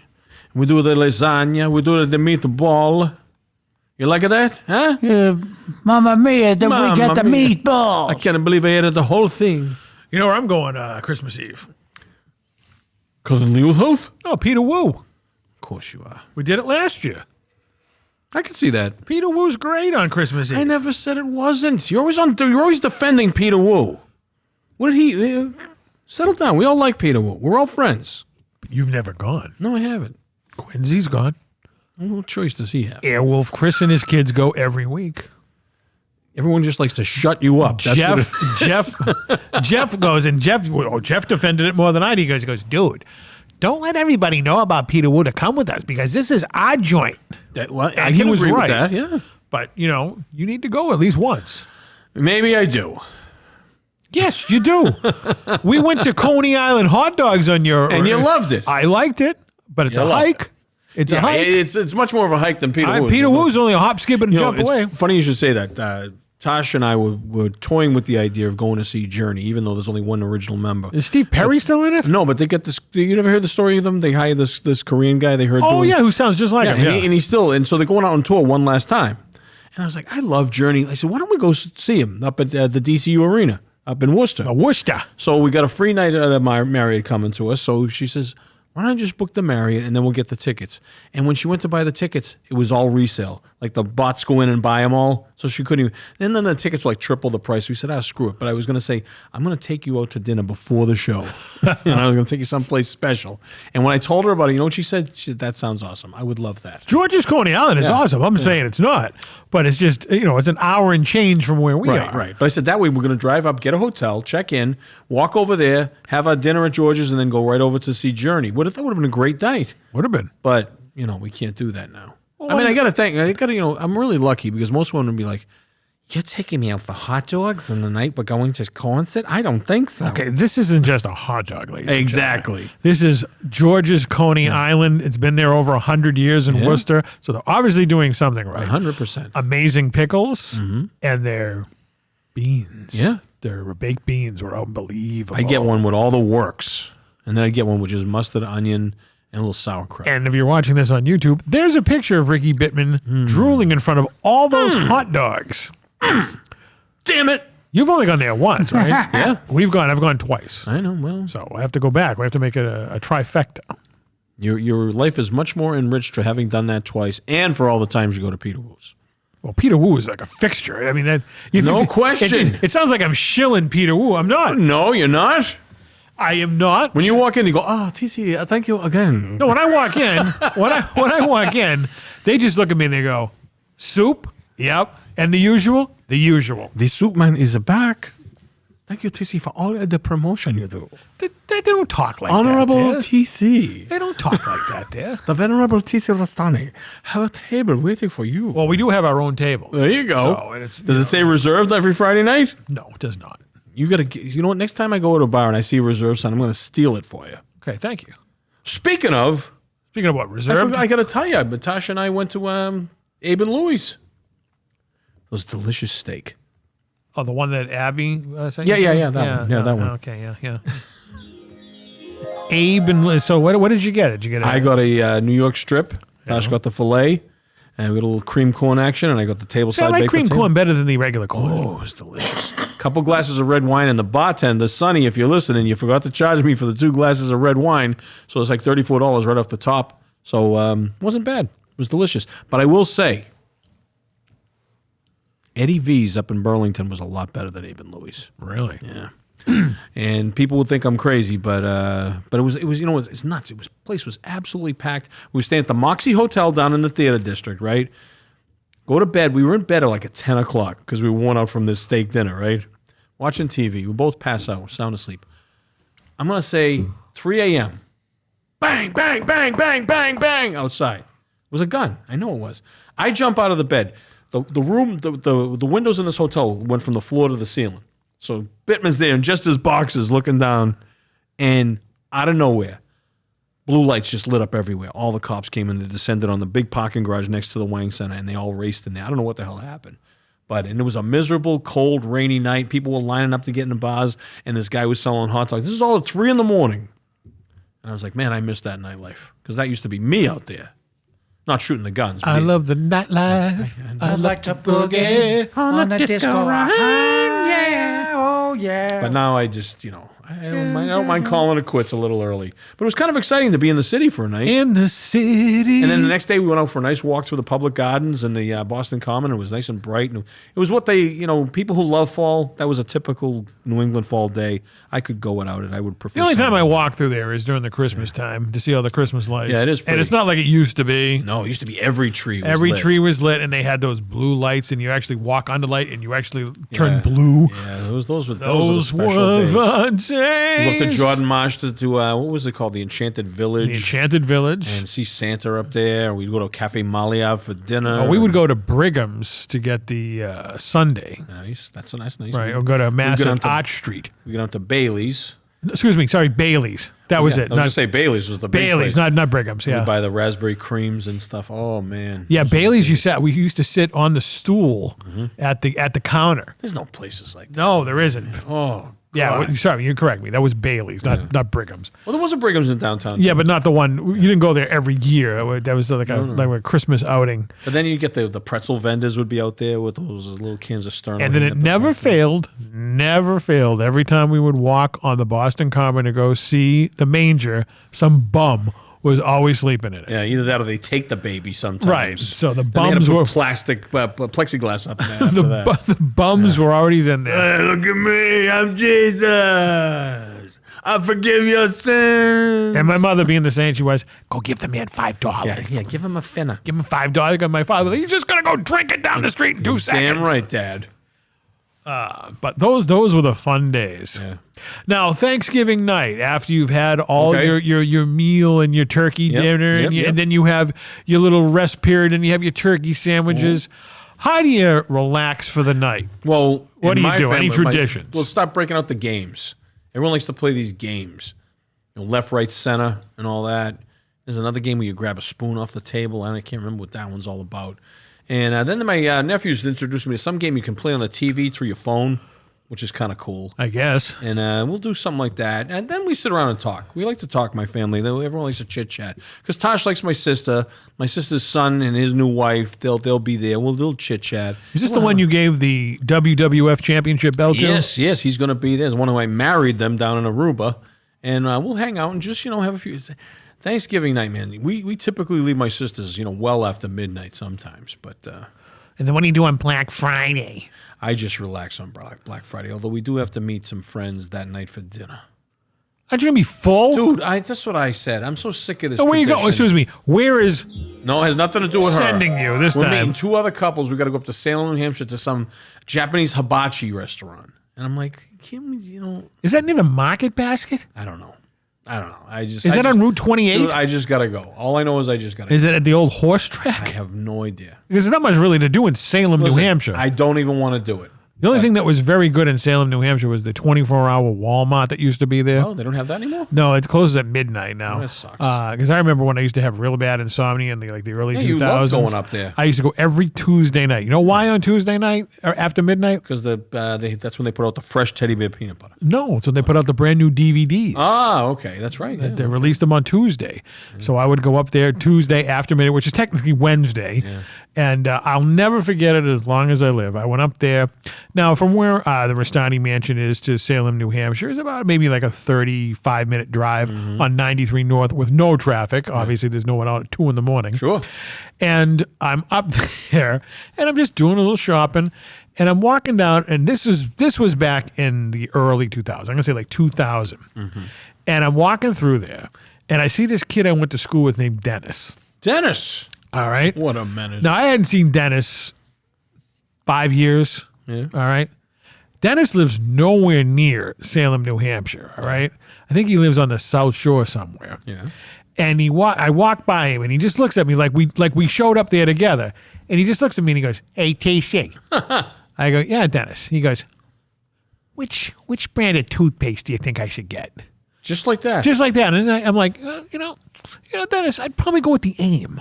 We do the lasagna. We do the meatball. You like that, huh? Mamma mia, we get the meatballs. I can't believe I ate the whole thing. You know where I'm going Christmas Eve? Cousin Leo's house? Oh, Peter Wu. Of course you are. We did it last year. I can see that. Peter Wu's great on Christmas Eve. I never said it wasn't. You're always defending Peter Wu. What did he... settle down. We all like Peter Wu. We're all friends. But you've never gone. No, I haven't. Quincy's gone. What choice does he have? AirWolfe Chris and his kids go every week. Everyone just likes to shut you up. Jeff goes, and Jeff defended it more than I did. He goes, dude, don't let everybody know about Peter Wu to come with us because this is our joint. I can agree with that, yeah. But, you need to go at least once. Maybe I do. Yes, you do. We went to Coney Island hot dogs on your... And you loved it. I liked it, but it's a hike. It's a hike. It's much more of a hike than Peter Wu. Peter Wu's only a hop, skip, and jump away. It's funny you should say that. Tosh and I were toying with the idea of going to see Journey, even though there's only one original member. Is Steve Perry still in it? No, but they get this. You never heard the story of them? They hired this Korean guy they heard. Oh, who sounds just like him. And he's still. And so they're going out on tour one last time. And I was like, I love Journey. I said, why don't we go see him up at the DCU Arena up in Worcester? Worcester. So we got a free night at Marriott coming to us. So she says, why don't I just book the Marriott and then we'll get the tickets? And when she went to buy the tickets, it was all resale. Like the bots go in and buy them all. So she couldn't even. And then the tickets were like triple the price. We said, screw it. But I was going to say, I'm going to take you out to dinner before the show. And I was going to take you someplace special. And when I told her about it, you know what she said? She said, that sounds awesome. I would love that. George's Coney Island is awesome. I'm saying it's not. But it's just, it's an hour and change from where we are. Right. But I said, that way we're going to drive up, get a hotel, check in, walk over there, have our dinner at George's, and then go right over to see Journey. That would have been a great night. Would have been. But we can't do that now. I mean, I got to, I'm really lucky because most women would be like, you're taking me out for hot dogs in the night but going to concert? I don't think so. Okay, this isn't just a hot dog, ladies and Exactly. gentlemen. This is George's Coney Island. It's been there over 100 years in Worcester, so they're obviously doing something right. 100%. Amazing pickles, and their beans. Yeah. Their baked beans were unbelievable. I get one with all the works, and then I get one with just mustard, onion, and a little sauerkraut. And if you're watching this on YouTube, there's a picture of Ricky Bittman drooling in front of all those hot dogs. Damn it. You've only gone there once, right? Yeah. I've gone twice. I know. Well, So I have to go back. We have to make it a trifecta. your life is much more enriched for having done that twice and for all the times you go to Peter Wu's. Well, Peter Wu is like a fixture. I mean, No question. It sounds like I'm shilling Peter Wu. I'm not. No, you're not. I am not. When you walk in, you go, TC, thank you again. No, when I walk in, when I walk in, they just look at me and they go, soup? Yep. And the usual? The usual. The soup man is back. Thank you, TC, for all the promotion you do. They don't talk like Honorable that. TC. They don't talk like that there. The venerable TC Restani have a table waiting for you. Well, we do have our own table. There you go. So, and it's, Does it say reserved every Friday night? No, it does not. You got to, you know what? Next time I go to a bar and I see a reserved sign, I'm going to steal it for you. Okay, thank you. Speaking of, Speaking of what, reserved? I got to tell you, Natasha and I went to Abe and Louie's. It was delicious steak. Oh, the one that Abby sent Yeah, you? that one. Yeah, that one. Okay, yeah. Abe and Liz. So what did you get? Did you get? I got a New York strip. Natasha got the filet. And we got a little cream corn action, and I got the table See, I side like baked cream potato. corn better than the regular corn. Oh, it was delicious. Couple glasses of red wine, and the bartender, Sonny, if you're listening, you forgot to charge me for the 2 glasses of red wine, so it's like $34 right off the top. So it wasn't bad. It was delicious. But I will say, Eddie V's up in Burlington was a lot better than Abe and Louie's. Really? Yeah. And people would think I'm crazy, but it was it's nuts. Place was absolutely packed. We were staying at the Moxie Hotel down in the theater district, right? Go to bed. We were in bed at like at 10 o'clock because we were worn out from this steak dinner, right? Watching TV. We both pass out, sound asleep. I'm gonna say 3 a.m. Bang, bang, bang, bang, bang, bang outside. It was a gun. I know it was. I jump out of the bed. The room, the windows in this hotel went from the floor to the ceiling. So Bittman's there in just his boxes looking down, and out of nowhere, blue lights just lit up everywhere. All the cops came in. They descended on the big parking garage next to the Wang Center, and they all raced in there. I don't know what the hell happened. And it was a miserable, cold, rainy night. People were lining up to get in the bars, and this guy was selling hot dogs. This is all at 3 a.m. And I was like, man, I miss that nightlife. Because that used to be me out there. Not shooting the guns. I love the nightlife. I like to boogie on the disco line. Yeah, oh yeah. But now I just, I don't mind calling it quits a little early. But it was kind of exciting to be in the city for a night. in the city. And then the next day we went out for a nice walk through the public gardens and the Boston Common. It was nice and bright. And it was what they, people who love fall, that was a typical New England fall day. I could go without it. I would prefer The only time something. I walk through there is during the Christmas time to see all the Christmas lights. Yeah, it is And pretty. it's not like it used to be. No, it used to be every tree was Every lit. tree was lit, and they had those blue lights, and you actually walk on the light, and you actually turn Yeah. blue. Yeah, those were Those special were days. the We looked at days. Jordan Marsh to what was it called? The Enchanted Village. The Enchanted Village. And see Santa up there. We'd go to Cafe Maliav for dinner. Oh, we would go to Brigham's to get the Sunday. Nice. That's a nice. Right, or go to Mass down and to- Arch Street. We get out to Bailey's. Excuse me, sorry, Bailey's. That was Yeah, it. I was gonna say Bailey's was the big Bailey's, place. not Brigham's. We Yeah, buy the raspberry creams and stuff. Oh man. yeah. Those are Bailey's. good. We used to sit on the stool at the counter. There's no places like that. No, there isn't. Oh. Yeah, God. sorry, you correct me. That was Bailey's, not Brigham's. Well, there was a Brigham's in downtown. Yeah, but not the one. You didn't go there every year. That was like a Christmas outing. But then you get the pretzel vendors would be out there with those little cans of Sterling. And then it never failed. Every time we would walk on the Boston Common to go see the manger, some bum was always sleeping in it. Yeah, either that or they take the baby sometimes. Right. So the Then they had to bums put were plastic plexiglass up in there after that. the bums were already in there. Hey, look at me, I'm Jesus. I forgive your sins. And my mother, being the saint she was, go give the man $5. Yeah, give him a finna. Give him $5. And my father, he's just gonna go drink it down the street in 2 seconds. Damn right, Dad. But those were the fun days. Yeah. Now, Thanksgiving night, after you've had all Okay. your meal and your turkey dinner, and then you have your little rest period and you have your turkey sandwiches, how do you relax for the night? Well, What in do you my do? Any family, traditions? We'll start breaking out the games. Everyone likes to play these games. Left, right, center, and all that. There's another game where you grab a spoon off the table. I can't remember what that one's all about. And then my nephews introduced me to some game you can play on the TV through your phone, which is kind of cool. I guess. And we'll do something like that. And then we sit around and talk. We like to talk, my family. Everyone likes to chit-chat. Because Tosh likes my sister's son and his new wife. They'll be there. We'll chit-chat. Is this the one you gave the WWF championship belt to? Yes, he's going to be there. There's one who I married them down in Aruba. And we'll hang out and just, have a few... Thanksgiving night, man. We typically leave my sisters, well after midnight sometimes. But And then what do you do on Black Friday? I just relax on Black Friday. Although we do have to meet some friends that night for dinner. Aren't you going to be full? Dude, that's what I said. I'm so sick of this. Oh, where you go? Excuse me. Where is No, it has nothing to do with her. sending you this We're time? meeting two other couples. We got to go up to Salem, New Hampshire to some Japanese hibachi restaurant. And I'm like, can we, Is that near the Market Basket? I don't know. Is that on Route 28? Dude, I just got to go. All I know is I just got to go. Is it at the old horse I track? have no idea. Because there's not much really to do in Salem, Listen, New Hampshire. I don't even want to do it. The only thing that was very good in Salem, New Hampshire was the 24-hour Walmart that used to be there. Oh, they don't have that anymore? No, it closes at midnight now. Oh, that sucks. Because I remember when I used to have real bad insomnia in the early 2000s. You love going up there. I used to go every Tuesday night. You know why on Tuesday night or after midnight? Because that's when they put out the fresh teddy bear peanut butter. No, so they put out the brand new DVDs. Ah, okay. That's right. Yeah. They released them on Tuesday. So I would go up there Tuesday after midnight, which is technically Wednesday. Yeah. And I'll never forget it as long as I live. I went up there. Now, from where the Restani mansion is to Salem, New Hampshire, is about maybe like a 35-minute drive on 93 North with no traffic. Obviously, there's no one out at 2 in the morning. Sure. And I'm up there, and I'm just doing a little shopping, and I'm walking down, and this was back in the early 2000s. I'm going to say like 2000. And I'm walking through there, and I see this kid I went to school with named Dennis. Dennis. All right. What a menace. Now, I hadn't seen Dennis 5 years. Yeah. All right. Dennis lives nowhere near Salem, New Hampshire. All right. I think he lives on the South Shore somewhere. Yeah. And I walk by him, and he just looks at me like we showed up there together. And he just looks at me and he goes, "Hey, TC." I go, "Yeah, Dennis." He goes, which brand of toothpaste do you think I should get? Just like that. Just like that. And I'm like, Dennis, I'd probably go with the AIM.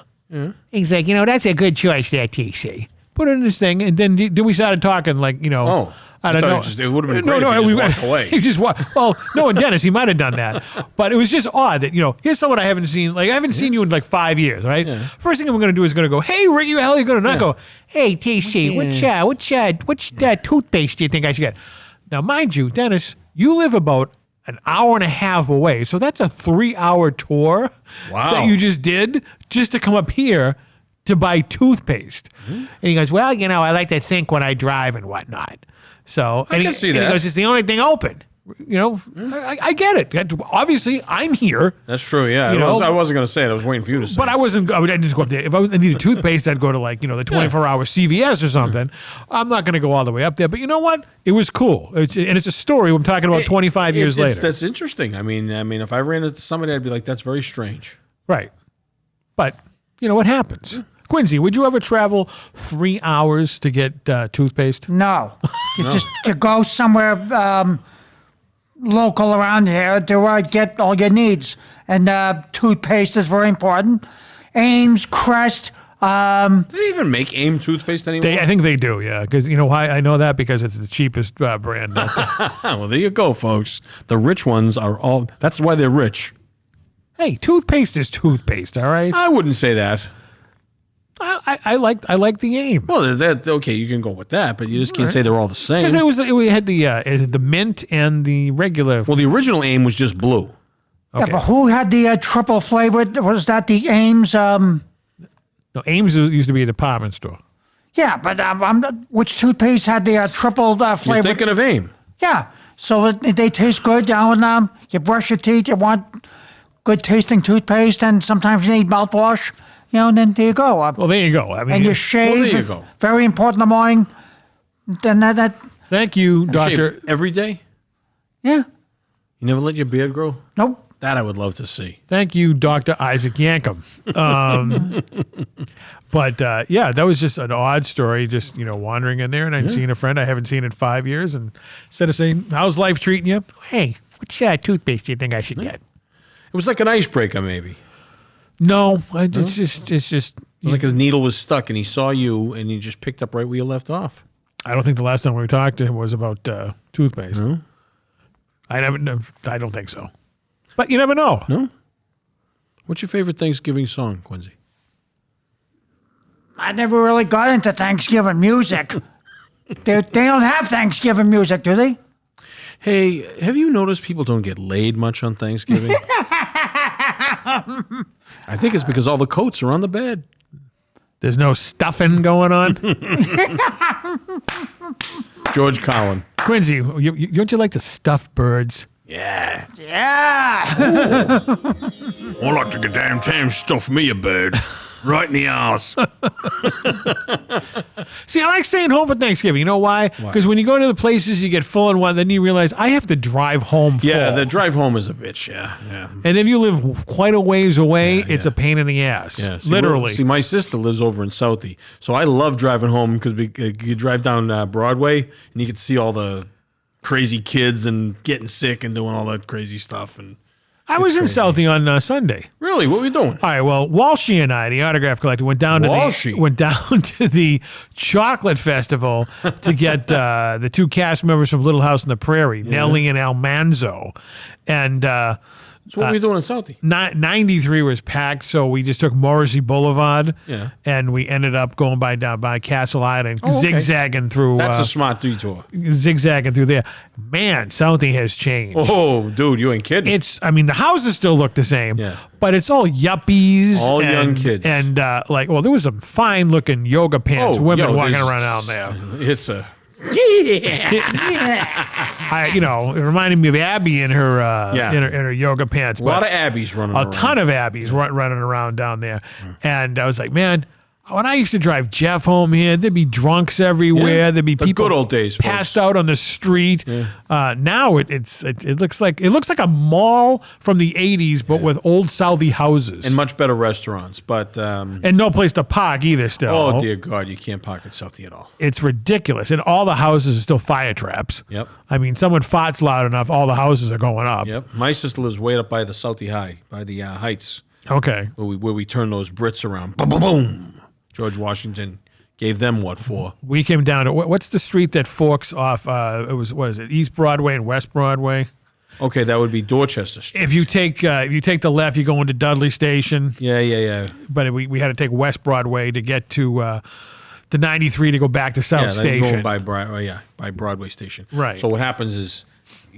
He's like, that's a good choice there, TC. Put it in this thing, and then we started talking like, I don't know. It would have been great if you just walked away. He just walked. Well, no, and Dennis, he might have done that, but it was just odd that here's someone I haven't seen. Like I haven't seen you in like 5 years, right? Yeah. First thing I'm going to do is going to go, "Hey, Rick, you hell, you're going to not go, hey, TC, which toothpaste do you think I should get?" Now, mind you, Dennis, you live about an hour and a half away, so that's a 3-hour tour that you just did just to come up here to buy toothpaste. And he goes, "Well, I like to think when I drive and whatnot." So I can see that. And he goes, "It's the only thing open." I get it. Obviously, I'm here. That's true. Yeah, I wasn't going to say it. I was waiting for you to say. But I didn't just go up there. If I needed toothpaste, I'd go to the 24-hour CVS or something. I'm not going to go all the way up there. But you know what? It was cool. It's a story I'm talking about 25 years later. That's interesting. I mean, if I ran into somebody, I'd be like, "That's very strange." Right. But what happens? Quincy, would you ever travel 3 hours to get toothpaste? No. You go somewhere local around here to get all your needs. And toothpaste is very important. Ames, Crest. Do they even make AIM toothpaste anymore? I think they do, yeah. Because why I know that? Because it's the cheapest brand out there. Well, there you go, folks. The rich ones are all. That's why they're rich. Hey, toothpaste is toothpaste, all right? I wouldn't say that. I like the AIM. Well, okay, you can go with that, but you just can't say they're all the same. Because it had the mint and the regular. Well, the original AIM was just blue. Yeah, Okay. but who had the triple flavored? Was that the Ames? No, Ames used to be a department store. Yeah, but which toothpaste had the triple You're flavored? thinking of AIM. Yeah, so they taste good. When you brush your teeth, you want good tasting toothpaste, and sometimes you need mouthwash. And then there you go. Well, there you go. I mean, and you shave. Well, there you go. Very important in the morning. Then that Thank you, Shave Doctor. every day? Yeah. You never let your beard grow? Nope. That I would love to see. Thank you, Dr. Isaac Yankum. But yeah, that was just an odd story. Just wandering in there, and I'd seen a friend I haven't seen in 5 years, and instead of saying, "How's life treating you?" Hey, which toothpaste do you think I should get? It was like an icebreaker, maybe. No, it's just. It was like his needle was stuck, and he saw you, and he just picked up right where you left off. I don't think the last time we talked to him was about toothpaste. No? I don't think so. But you never know. No? What's your favorite Thanksgiving song, Quincy? I never really got into Thanksgiving music. They don't have Thanksgiving music, do they? Hey, have you noticed people don't get laid much on Thanksgiving? I think it's because all the coats are on the bed. There's no stuffing going on. George Carlin. Quincy, don't you like to stuff birds? Yeah. Yeah. I like to get damn stuff me a bird. Right in the ass. See, I like staying home for Thanksgiving. You know why? Because when you go to the places, you get full in one, then you realize I have to drive home full. Yeah, the drive home is a bitch, yeah. And if you live quite a ways away, it's a pain in the ass. Yeah, Literally. See, my sister lives over in Southie, so I love driving home because you drive down Broadway and you get to see all the crazy kids and getting sick and doing all that crazy stuff. And I was in Southie on Sunday. really, what were we doing? All right, well, Walshy and I, the autograph collector, went down to the chocolate festival to get the two cast members from Little House on the Prairie, Nellie and Almanzo. And So what were we doing in Southie? 93 was packed, so we just took Morrissey Boulevard. Yeah. And we ended up going down by Castle Island, Oh, okay. zigzagging through. That's a smart detour. Zigzagging through there. Man, Southie has changed. Oh, dude, you ain't kidding. The houses still look the same, Yeah. but it's all yuppies. All young kids. And there was some fine looking yoga pants women walking around down there. It's a... It reminded me of Abby in her in her yoga pants. A lot of Abbeys running around. A ton of Abbeys running around down there. And I was like, man, when I used to drive Jeff home here, there'd be drunks everywhere. Yeah. There'd be The people good old days, folks. passed out on the street. Yeah. Now it looks like a mall from the 80s, but with old Southie houses And much better restaurants, but... and no place to park either. Still, oh, dear God, you can't park at Southie at all. it's ridiculous. And all the houses are still fire traps. Yep. I mean, someone farts loud enough, all the houses are going up. Yep. My sister lives way up by the Southie High, by the Heights, Okay. where we turn those Brits around. Boom, boom, boom. George Washington gave them what for? We came down to what's the street that forks off? What is it? East Broadway and West Broadway. Okay, that would be Dorchester Street. If you take the left, you go into Dudley Station. Yeah. But we had to take West Broadway to get to 93 to go back to South Then you go Station. by Broadway Station. Right. So what happens is,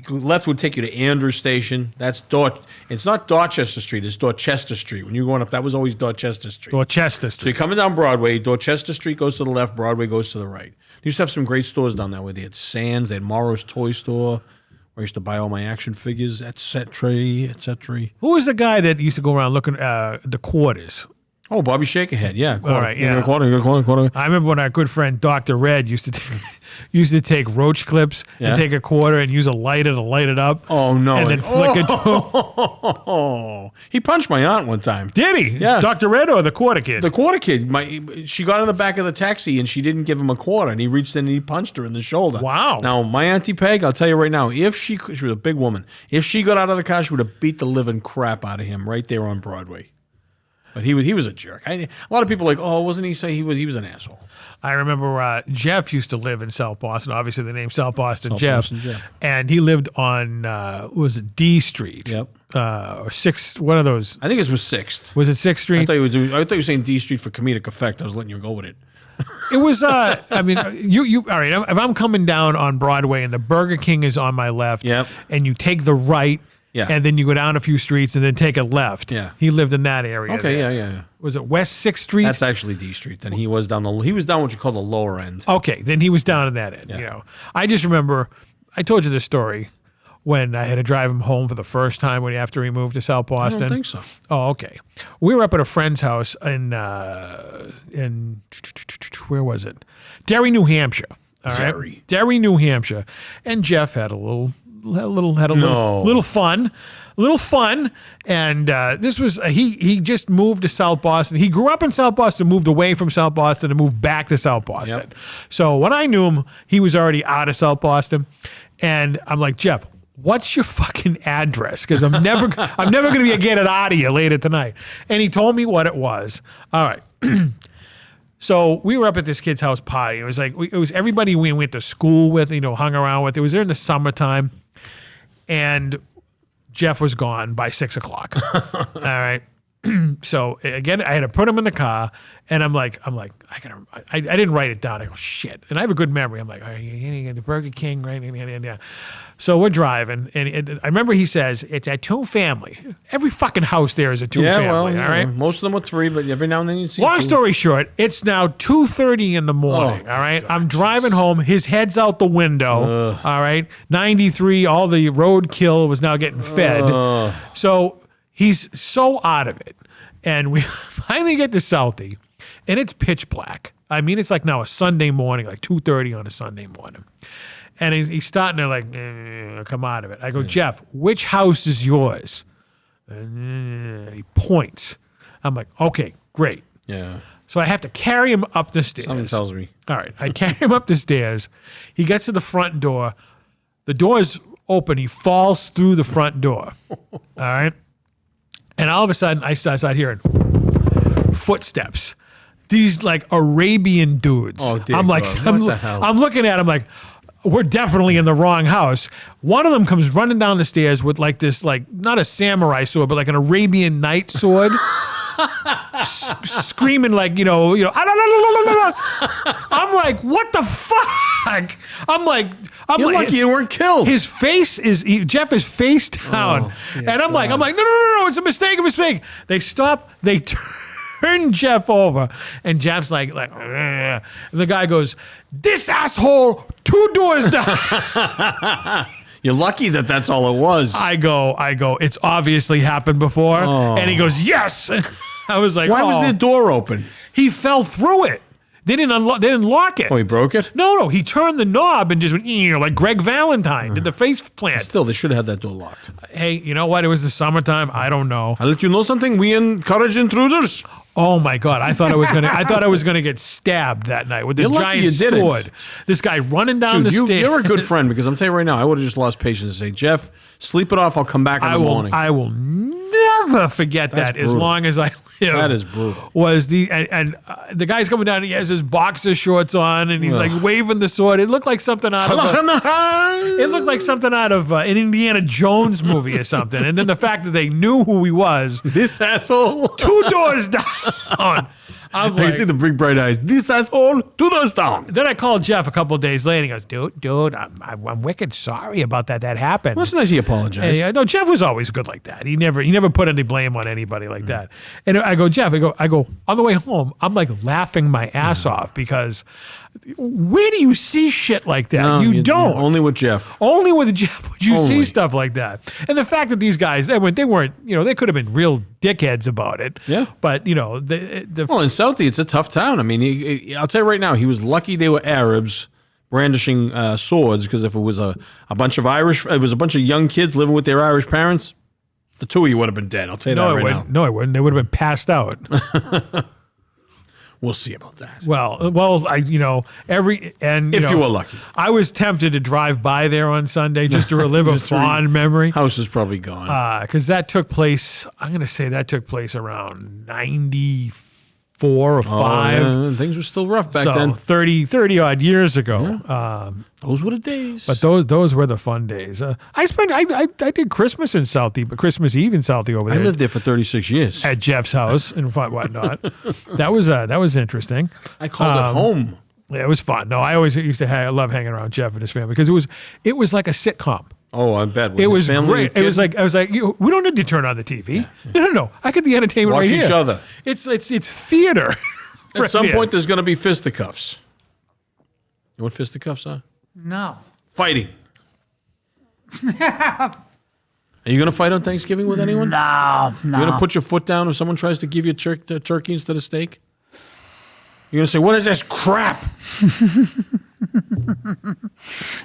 left would take you to Andrews Station. It's not Dorchester Street. It's Dorchester Street. When you're going up, that was always Dorchester Street. Dorchester So Street. you're coming down Broadway. Dorchester Street goes to the left. Broadway goes to the right. They used to have some great stores down that way. They had Sands. They had Morrow's Toy Store, where I used to buy all my action figures, etc. Who was the guy that used to go around looking the quarters? Oh, Bobby Shakerhead. Yeah. All right, You got yeah. a quarter, you got a quarter. I remember when our good friend Dr. Red used to take roach clips Yeah. and take a quarter and use a lighter to light it up. Oh, no. And then flick it. Oh, he punched my aunt one time. Did he? Yeah. Dr. Red or the quarter kid? The quarter kid, she got in the back of the taxi and she didn't give him a quarter, and he reached in and he punched her in the shoulder. Wow. Now, my Auntie Peg, I'll tell you right now, she was a big woman. If she got out of the car, she would have beat the living crap out of him right there on Broadway. But he was a jerk. A lot of people are like, oh, wasn't he say he was an asshole? I remember Jeff used to live in South Boston. Obviously, the name South Boston, South Jeff. Boston Jeff. And he lived on, was it D Street? Yep. Or 6th, one of those. I think it was 6th. Was it 6th I Street? thought you were saying D Street for comedic effect. I was letting you go with it. It was, I mean, you all right, if I'm coming down on Broadway and the Burger King is on my left, Yep. and you take the right, Yeah. and then you go down a few streets and then take a left. Yeah. He lived in that area. Okay, there. yeah. Was it West 6th Street? That's actually D Street. Then he was down what you call the lower end. Okay, then he was down in that end. Yeah. You know, I just remember I told you this story when I had to drive him home for the first time after he moved to South Boston. I don't think so. Oh, okay. We were up at a friend's house in where was it? Derry, New Hampshire. All Derry. right, Derry, New Hampshire, and Jeff had a little fun. And this was he just moved to South Boston. He grew up in South Boston, moved away from South Boston, and moved back to South Boston. Yep. So when I knew him, he was already out of South Boston, and I'm like, Jeff, what's your fucking address? Because I'm never going to get it out of you later tonight. And he told me what it was. All right. So we were up at this kid's house party. It was like it was everybody we went to school with, hung around with. It was there in the summertime, and Jeff was gone by 6 o'clock. All right. So again, I had to put him in the car, and I'm like, I didn't write it down. I go, shit. And I have a good memory. I'm like, are you getting the Burger King, right? Yeah. So we're driving, and I remember he says it's a 2-family. Every fucking house there is a 2-family. All right. Most of them are 3, but every now and then you see. Long 2. story short, it's now 2:30 in the morning. All right. I'm driving home. His head's out the window. All right. 93. All the roadkill was now getting fed. So he's so out of it. And we finally get to Southie, and it's pitch black. I mean, it's like now a Sunday morning, like 2:30 on a Sunday morning. And he's starting to like, come out of it. I go, Jeff, which house is yours? And he points. I'm like, okay, great. Yeah. So I have to carry him up the stairs. Something tells me. All right. I carry him up the stairs. He gets to the front door. The door is open. He falls through the front door. All right. And all of a sudden, I start hearing footsteps. These like Arabian dudes. Oh, dear I'm like, God. What the hell? I'm looking at him like, we're definitely in the wrong house. One of them comes running down the stairs with like this, like not a samurai sword, but like an Arabian Night sword, screaming like, I'm like, what the fuck? You're lucky you weren't killed. His face Jeff is face down, and I'm like, no, it's a mistake. They stop. They turn Jeff over, and Jeff's like, and the guy goes, this asshole 2 doors down. You're lucky that's all it was. I go, it's obviously happened before. And he goes, yes. I was like, why was the door open? He fell through it. They didn't lock it. Oh, he broke it? No, he turned the knob and just went, like Greg Valentine did the face plant. Still, they should have had that door locked. Hey, you know what? It was the summertime. I don't know. I'll let you know something. We encourage intruders. Oh my God! I thought I was gonna get stabbed that night with this You're lucky giant you didn't. sword. This guy running down the Dude, stairs. you're a good friend, because I'm telling you right now, I would have just lost patience and say, Jeff, sleep it off. I'll come back in the morning. I will never forget that as brutal. long as I live. That is brutal. Was the guy's coming down. He has his boxer shorts on, and he's like waving the sword. It looked like something out of an Indiana Jones movie or something. And then the fact that they knew who he was. This asshole. 2 doors down. I'm I can see the big bright eyes. This asshole, 2 doors down. Then I called Jeff a couple of days later. He goes, dude, I'm wicked sorry about that. That happened. Well, it's nice he apologized. And no, Jeff was always good like that. He never put any blame on anybody like that. And I go, Jeff, I go on the way home, I'm like laughing my ass off, because where do you see shit like that? No, you don't. Only with Jeff. Only with Jeff would you see stuff like that. And the fact that these guys, they weren't, they could have been real dickheads about it. Yeah. But, well, in Southie, it's a tough town. I mean, I'll tell you right now, he was lucky they were Arabs brandishing swords, because if it was a bunch of young kids living with their Irish parents, the 2 of you would have been dead. I'll tell you that right now. No, it wouldn't. They would have been passed out. We'll see about that. Well, if you were lucky. I was tempted to drive by there on Sunday just to relive a fond memory. House is probably gone. Because that took place, I'm going to say that took place around 94 or 5. Yeah. Things were still rough back then. 30 odd years ago. Yeah. Those were the days. But those were the fun days. I did Christmas in Southie, but Christmas Eve in Southie over there. I lived there for 36 years. At Jeff's house and whatnot. That was interesting. I called it home. Yeah, it was fun. No, I always used to love hanging around Jeff and his family, because it was like a sitcom. Oh, I bet. It was great. It was like, I was like, we don't need to turn on the TV. Yeah. No. I get the entertainment Watch right here. each other. It's theater. At some point, there's going to be fisticuffs. You know what fisticuffs are? No. Fighting. Are you going to fight on Thanksgiving with anyone? No. You're going to put your foot down if someone tries to give you turkey instead of steak? You're going to say, what is this crap?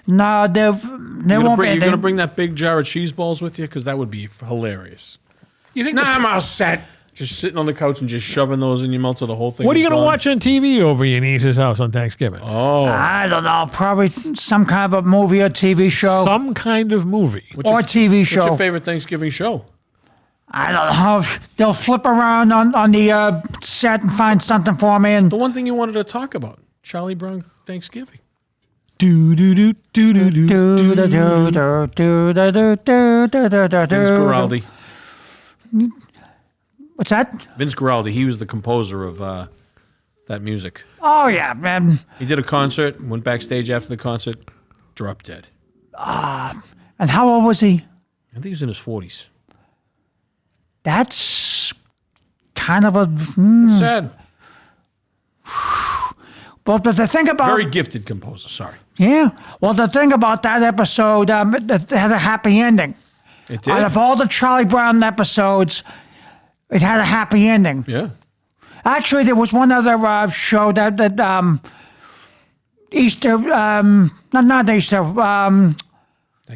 No, there won't be. You're going to bring that big jar of cheese balls with you? Because that would be hilarious. You think? I'm all set. Just sitting on the couch and just shoving those in your mouth till the whole thing. What are you going to watch on TV over your niece's house on Thanksgiving? Oh. I don't know. Probably some kind of a movie or TV show. Some kind of movie. TV show. What's your favorite Thanksgiving show? I don't know. They'll flip around on the set and find something for me. And The one thing you wanted to talk about, Charlie Brown Thanksgiving. Do do do do do do. Vince Vince Guaraldi. What's that? Vince Guaraldi, he was the composer of that music. Oh yeah, man. He did a concert, went backstage after the concert, dropped dead. And how old was he? I think he was in his 40s. That's kind of a. Sad. But the thing about Very gifted composer, sorry. yeah, well, the thing about that episode, it had a happy ending. It did? Out of all the Charlie Brown episodes, it had a happy ending. Yeah. Actually, there was one other show that Easter, not Easter,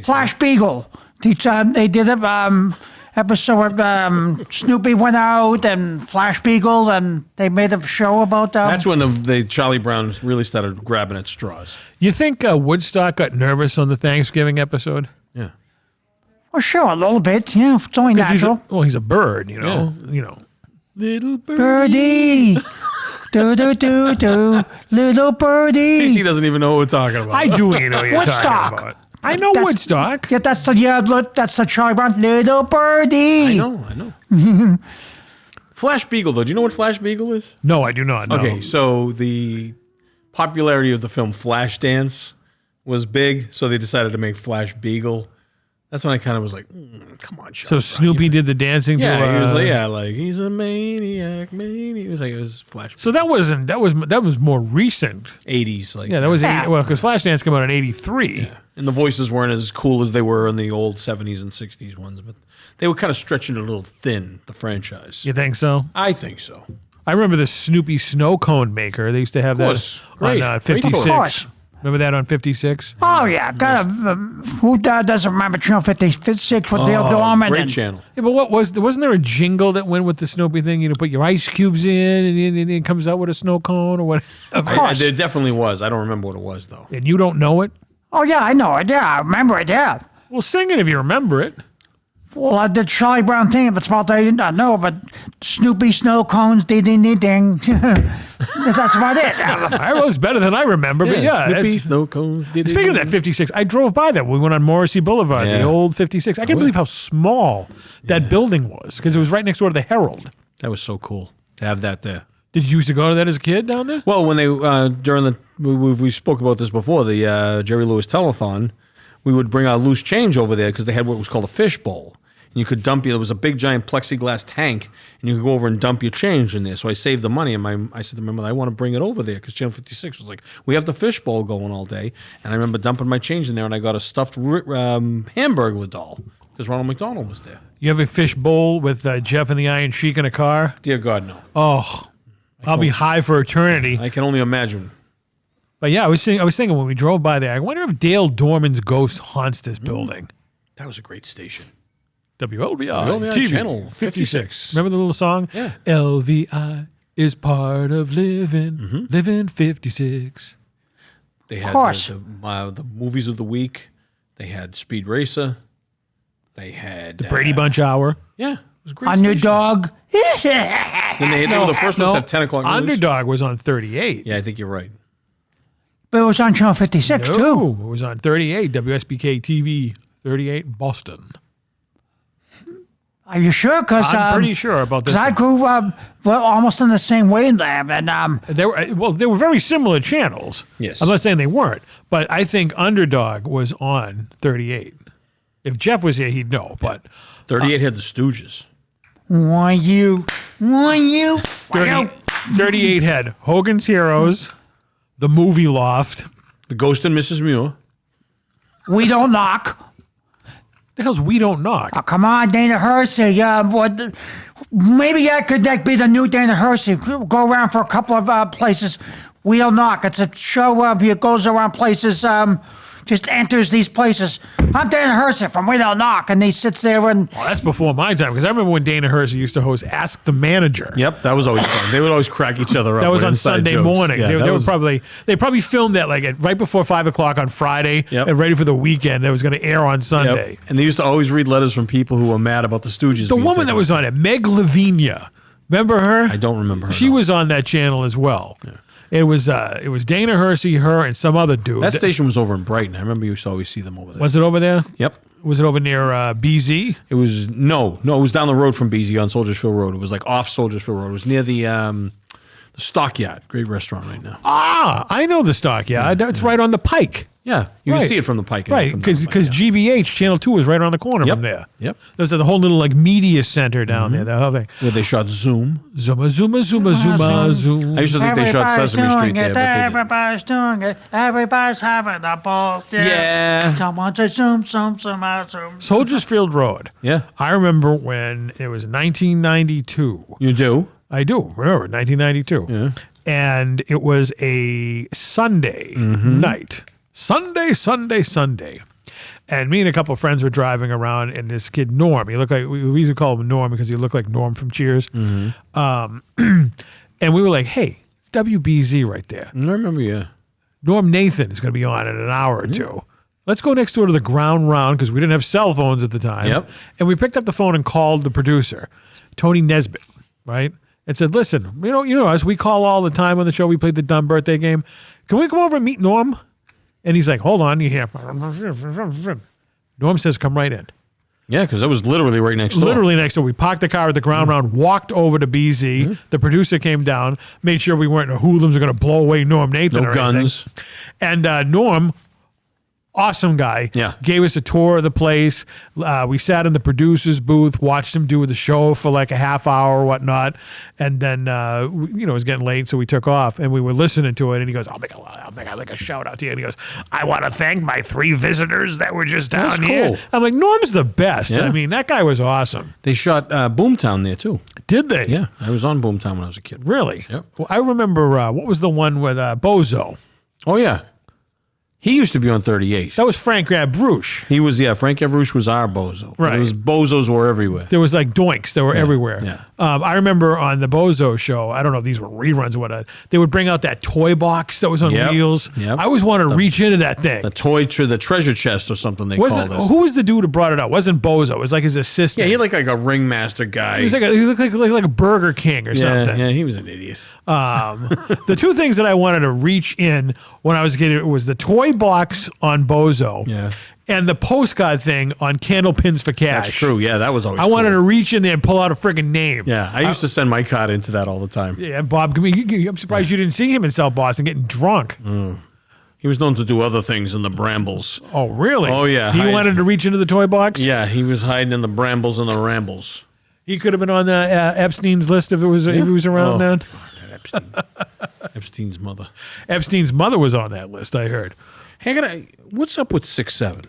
Flash Beagle. They did a episode where Snoopy went out and Flash Beagle, and they made a show about that. That's when the Charlie Brown really started grabbing at straws. You think Woodstock got nervous on the Thanksgiving episode? Yeah. Well, sure, a little bit. Yeah, it's only natural. He's a bird, you know. You know. Little bird. Birdie. Do do do do, little birdie. TC doesn't even know what we're talking about. I do, you know what you're Woodstock. talking about. I know Woodstock. Yeah, that's the Charlie Brown, little birdie. I know. Flash Beagle, though. Do you know what Flash Beagle is? No, I do not know. Okay, so the popularity of the film Flashdance was big, so they decided to make Flash Beagle. That's when I kind of was like, come on, Charlie So Brown, Snoopy did the dancing Yeah, to he was like, he's a maniac. It was Flash. So that was more recent. 80s, like Yeah, that was 80, well, because Flashdance came out in 83. Yeah. And the voices weren't as cool as they were in the old 70s and 60s ones, but they were kind of stretching it a little thin, the franchise. You think so? I think so. I remember the Snoopy snow cone maker. They used to have course. that Great. on Great 56. choice. Remember that on 56? Oh, yeah. Who doesn't remember Channel 56 with Dale Dorman? Great and- channel. Yeah, but wasn't there a jingle that went with the Snoopy thing? You know, put your ice cubes in and it comes out with a snow cone or what? There definitely was. I don't remember what it was, though. And you don't know it? Oh, yeah, I know it. Yeah, I remember it. Yeah. Well, sing it if you remember it. Well, I did Charlie Brown thing. If it's about that, I did not know, but Snoopy snow cones, ding, ding, ding, ding. That's about it. Well, it's better than I remember, but yeah. Snoopy, it's- snow cones. Speaking of that 56, I drove by that. We went on Morrissey Boulevard, the Yeah. old 56. I can't believe how small that building was because it was right next door to the Herald. That was so cool to have that there. Did you used to go to that as a kid down there? Well, when they during the we spoke about this before, the Jerry Lewis telethon, we would bring our loose change over there because they had what was called a fish bowl. And you could dump it. It was a big giant plexiglass tank, and you could go over and dump your change in there. So I saved the money, and I said to my mother, I want to bring it over there because Channel 56 was like, we have the fish bowl going all day. And I remember dumping my change in there, and I got a stuffed Hamburglar doll because Ronald McDonald was there. You have a fish bowl with Jeff and the Iron Sheik in a car? Dear God, no. Oh, I'll be high for eternity. I can only imagine. But yeah, I was thinking when we drove by there, I wonder if Dale Dorman's ghost haunts this building. That was a great station. WLVI TV, Channel 56. 56. Remember the little song? Yeah. LVI is part of living, living 56. They had course. the movies of the week. They had Speed Racer. They had The Brady Bunch Hour. Yeah, it was a great station. Underdog. Then they were the first ones to have 10 o'clock news. Underdog was on 38. Yeah, I think you're right. But it was on Channel 56, too. No, it was on 38, WSBK TV 38 Boston. Are you sure? Because I'm pretty sure about this. Because I one. grew up almost in the same way, and They were very similar channels. Yes. I'm not saying they weren't, but I think Underdog was on 38. If Jeff was here, he'd know. But 38 had the Stooges. why you? 38 had Hogan's Heroes, The Movie Loft. The Ghost and Mrs. Muir. We don't knock. The hell's We Don't Knock? Oh, come on, Dana Hersey. Maybe that could be the new Dana Hersey. Go around for a couple of places We Don't Knock. It's a show he goes around places, just enters these places. I'm Dana Hersey from We Don't Knock, and he sits there and Well, that's before my time, because I remember when Dana Hersey used to host Ask the Manager. Yep, that was always fun. They would always crack each other up. That was with on inside Sunday jokes. mornings. Yeah, They probably filmed that like right before 5 o'clock on Friday, Yep. and ready for the weekend. That was going to air on Sunday. Yep. And they used to always read letters from people who were mad about the Stooges. The being woman taken that was away. on it, Meg Lavinia, remember her? I don't remember her. She no. was on that channel as well. Yeah. It was Dana Hersey, her, and some other dude. That station was over in Brighton. I remember you used to always see them over there. Was it over there? Yep. Was it over near BZ? It was no. It was down the road from BZ on Soldiersville Road. It was like off Soldiersville Road. It was near the Stockyard. Great restaurant right now. Ah, I know the Stockyard. That's right on the Pike. Yeah, you Right. can see it from the Pike. Right, because GBH Channel 2 is right on the corner Yep. from there. Yep. There's the whole little like media center down there. The whole thing. where they shot Zoom. Zuma, zuma, zuma, zuma, zoom. I used to think they shot Sesame Street there, but they didn't. everybody's doing it. Everybody's having a ball. Yeah. Someone say zoom, zoom, zoom, zoom. Soldiersfield Road. Yeah. I remember when it was 1992. You do? I do remember 1992. Yeah. And it was a Sunday night. Sunday. And me and a couple of friends were driving around, and this kid Norm, he looked like, we used to call him Norm because he looked like Norm from Cheers. And we were like, hey, it's WBZ right there. I remember, yeah. Norm Nathan is going to be on in an hour or two. Let's go next door to the ground round because we didn't have cell phones at the time. Yep. And we picked up the phone and called the producer, Tony Nesbitt, right? And said, listen, you know us, we call all the time on the show. We played the dumb birthday game. Can we come over and meet Norm? And he's like, hold on, you hear. Norm says, come right in. Yeah, because that was literally right next door. Literally next door. We parked the car at the ground round, walked over to BZ. The producer came down, made sure we weren't hoodlums are going to blow away Norm Nathan No or guns. anything. And Norm, awesome guy, Yeah. gave us a tour of the place. We sat in the producer's booth, watched him do the show for like a half hour or whatnot. And then, it was getting late, so we took off. And we were listening to it, and he goes, I'll make a shout out to you. And he goes, I want to thank my 3 visitors that were just down That's here. cool. I'm like, Norm's the best. Yeah. I mean, that guy was awesome. They shot Boomtown there, too. Did they? Yeah, I was on Boomtown when I was a kid. Really? Yep. Well, I remember, what was the one with Bozo? Oh, yeah. He used to be on 38. That was Frank Gabrouche. He was, Frank Gavrouche was our bozo. Right. It was bozos were everywhere. There was like doinks that were everywhere. yeah. I remember on the Bozo show, I don't know if these were reruns or what, they would bring out that toy box that was on Yep. wheels. Yep. I always wanted to reach into that thing. The treasure chest or something they Wasn't, called it. who was the dude who brought it out? Wasn't Bozo. It was like his assistant. Yeah, he looked like a ringmaster guy. he looked like a Burger King or something. Yeah, he was an idiot. The 2 things that I wanted to reach in when I was getting was the toy box on Bozo Yeah. and the postcard thing on Candle Pins for Cash. That's true. Yeah, that was always I wanted to cool. reach in there and pull out a friggin' name. Yeah, I used to send my card into that all the time. Yeah, Bob, I'm surprised you didn't see him in South Boston getting drunk. He was known to do other things in the brambles. Oh, really? Oh, yeah. He Hide- wanted to reach into the toy box? Yeah, he was hiding in the brambles and the rambles. He could have been on Epstein's list if he was around Oh. then. Epstein. Epstein's mother. Epstein's mother was on that list, I heard. Hey, what's up with 6'7"?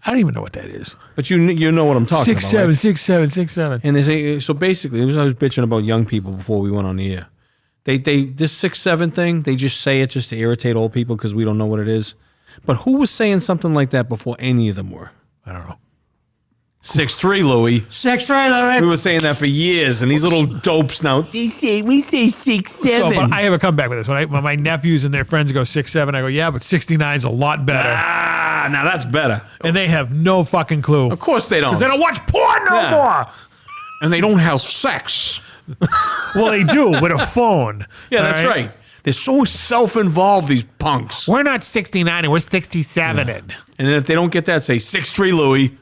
I don't even know what that is. But you know what I'm talking about, 6'7", right? 6'7", 6'7". And they say, so basically, I was bitching about young people before we went on the air. This 6'7" thing, they just say it just to irritate old people because we don't know what it is. But who was saying something like that before any of them were? I don't know. 6'3", Louis. 6'3", Louis. We were saying that for years, and these little dopes now. We say 6'7". So, but I have a comeback with this. When my nephews and their friends go 6'7", I go, yeah, but 69 is a lot better. Ah, now that's better. And they have no fucking clue. Of course they don't. Because they don't watch porn no Yeah. more. And they don't have sex. Well, they do with a phone. Yeah, All that's right. They're so self-involved, these punks. We're not 69 and we're 67. And then if they don't get that, say 6'3", Louis.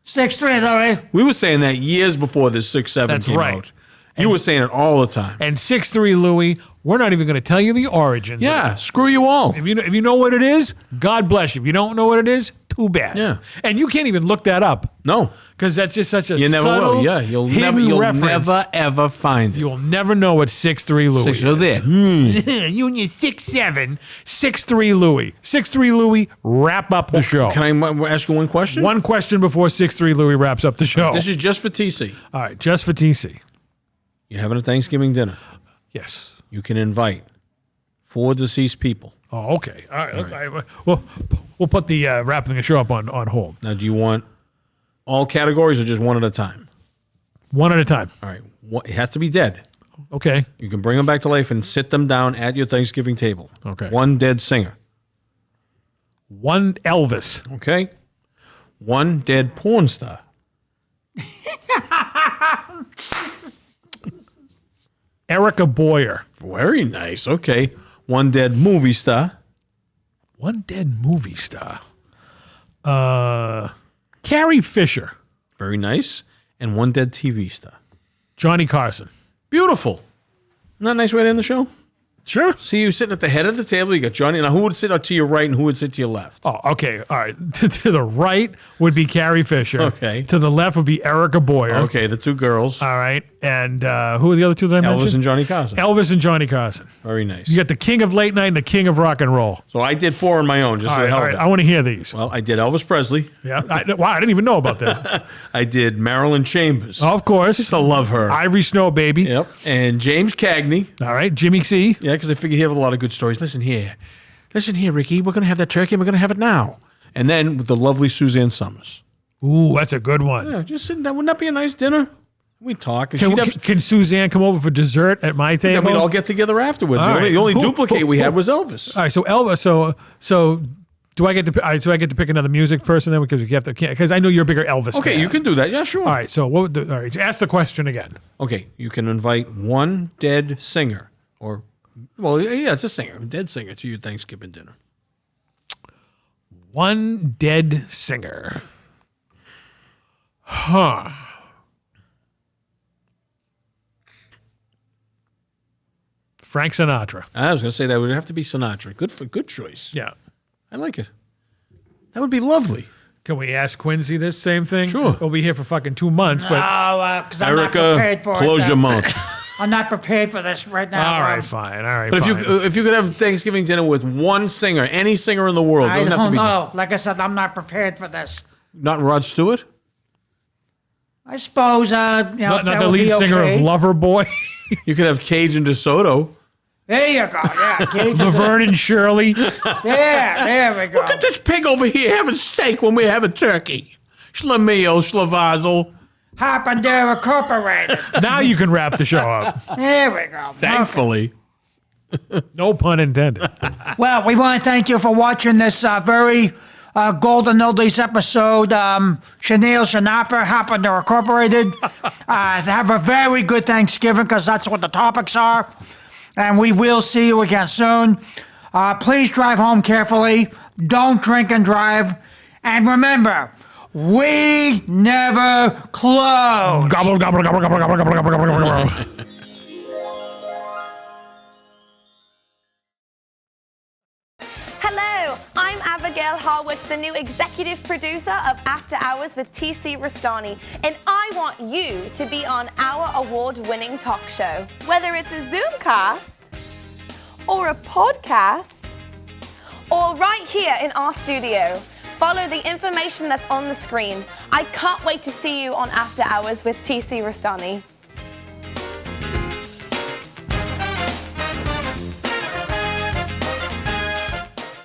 6'3", Louis. We were saying that years before this 6'7" That's came right. out. You were saying it all the time. And 6'3", Louis, we're not even going to tell you the origins. Yeah, screw you all. If you know what it is, God bless you. If you don't know what it is, too bad. Yeah. And you can't even look that up No, because that's just such a you never subtle, will. Yeah, you'll hidden never reference. ever find it. You'll never know what 6'3" Louis So is. there. You and your 6'7", 6'3" Louis. 6'3" Louis, wrap up the show. Can I ask you one question? One question before 6'3" Louis wraps up the show. This is just for TC. All right, just for TC. You're having a Thanksgiving dinner. Yes. You can invite 4 deceased people. Oh, okay. All right. We'll put the wrapping the show up on hold. Now, do you want all categories or just one at a time? One at a time. All right. It has to be dead. Okay. You can bring them back to life and sit them down at your Thanksgiving table. Okay. One dead singer. One Elvis. Okay. One dead porn star. Erica Boyer. Very nice. Okay. One dead movie star. One dead movie star. Carrie Fisher. Very nice. And one dead TV star. Johnny Carson. Beautiful. Isn't that a nice way to end the show? Sure. See you sitting at the head of the table. You got Johnny. Now, who would sit to your right and who would sit to your left? Oh, okay. All right. To the right would be Carrie Fisher. Okay. To the left would be Erica Boyer. Okay, the 2 girls. All right. And who are the other 2 that I mentioned? Elvis and Johnny Carson. Elvis and Johnny Carson. Very nice. You got the king of late night and the king of rock and roll. So I did 4 on my own, just All for right. the hell All of right. it. I want to hear these. Well, I did Elvis Presley. Yeah. Wow. I didn't even know about this. I did Marilyn Chambers. Of course. Used to love her. Ivory Snow Baby. Yep. And James Cagney. All right. Jimmy C. Yeah, because I figured he had a lot of good stories. Listen here, Ricky. We're going to have that turkey, and we're going to have it now. And then with the lovely Suzanne Summers. Ooh, that's a good one. Yeah, just sitting down. Wouldn't that be a nice dinner? We talk. And Can Suzanne come over for dessert at my table? then we'd all get together afterwards. All right. The only Cool, duplicate cool, we had cool. was Elvis. All right. So Elvis. So do I get to? All right, so I get to pick another music person then because you have to. Because I know you're a bigger Elvis. Okay, fan. you can do that. Yeah, sure. All right. So what? All right. Ask the question again. Okay, you can invite one dead singer or. Well, yeah, it's a singer, a dead singer to your Thanksgiving dinner. One dead singer. Huh. Frank Sinatra. I was going to say that would have to be Sinatra. Good choice. Yeah. I like it. That would be lovely. Can we ask Quincy this same thing? Sure. We'll be here for fucking 2 months, but because I'm not prepared for Erica, close it. your mouth. I'm not prepared for this right now. all right, fine. All right, But fine. if you could have Thanksgiving dinner with one singer, any singer in the world, I doesn't have to don't be know. Like I said, I'm not prepared for this. not Rod Stewart. I suppose, not that the would lead be singer okay. of Loverboy, You could have Cage and DeSoto. There you go. Yeah, Cage is Laverne and Shirley. there we go. Look at this pig over here having steak when we have a turkey. Schlemiel, Schlavazel. Harpendale Incorporated. Now you can wrap the show up. There we go. Thankfully. No pun intended. Well, we want to thank you for watching this very Golden Oldies episode. Chanel Sinatra, Harpendale Incorporated. Have a very good Thanksgiving because that's what the topics are. And we will see you again soon. Please drive home carefully. Don't drink and drive. And remember, we never close. Gobble, gobble, gobble, gobble, gobble, gobble, gobble, gobble, gobble. Hello, I'm Abigail Harwich, the new executive producer of After Hours with TC Restani, and I want you to be on our award-winning talk show. Whether it's a Zoomcast, or a podcast, or right here in our studio, follow the information that's on the screen. I can't wait to see you on After Hours with TC Restani.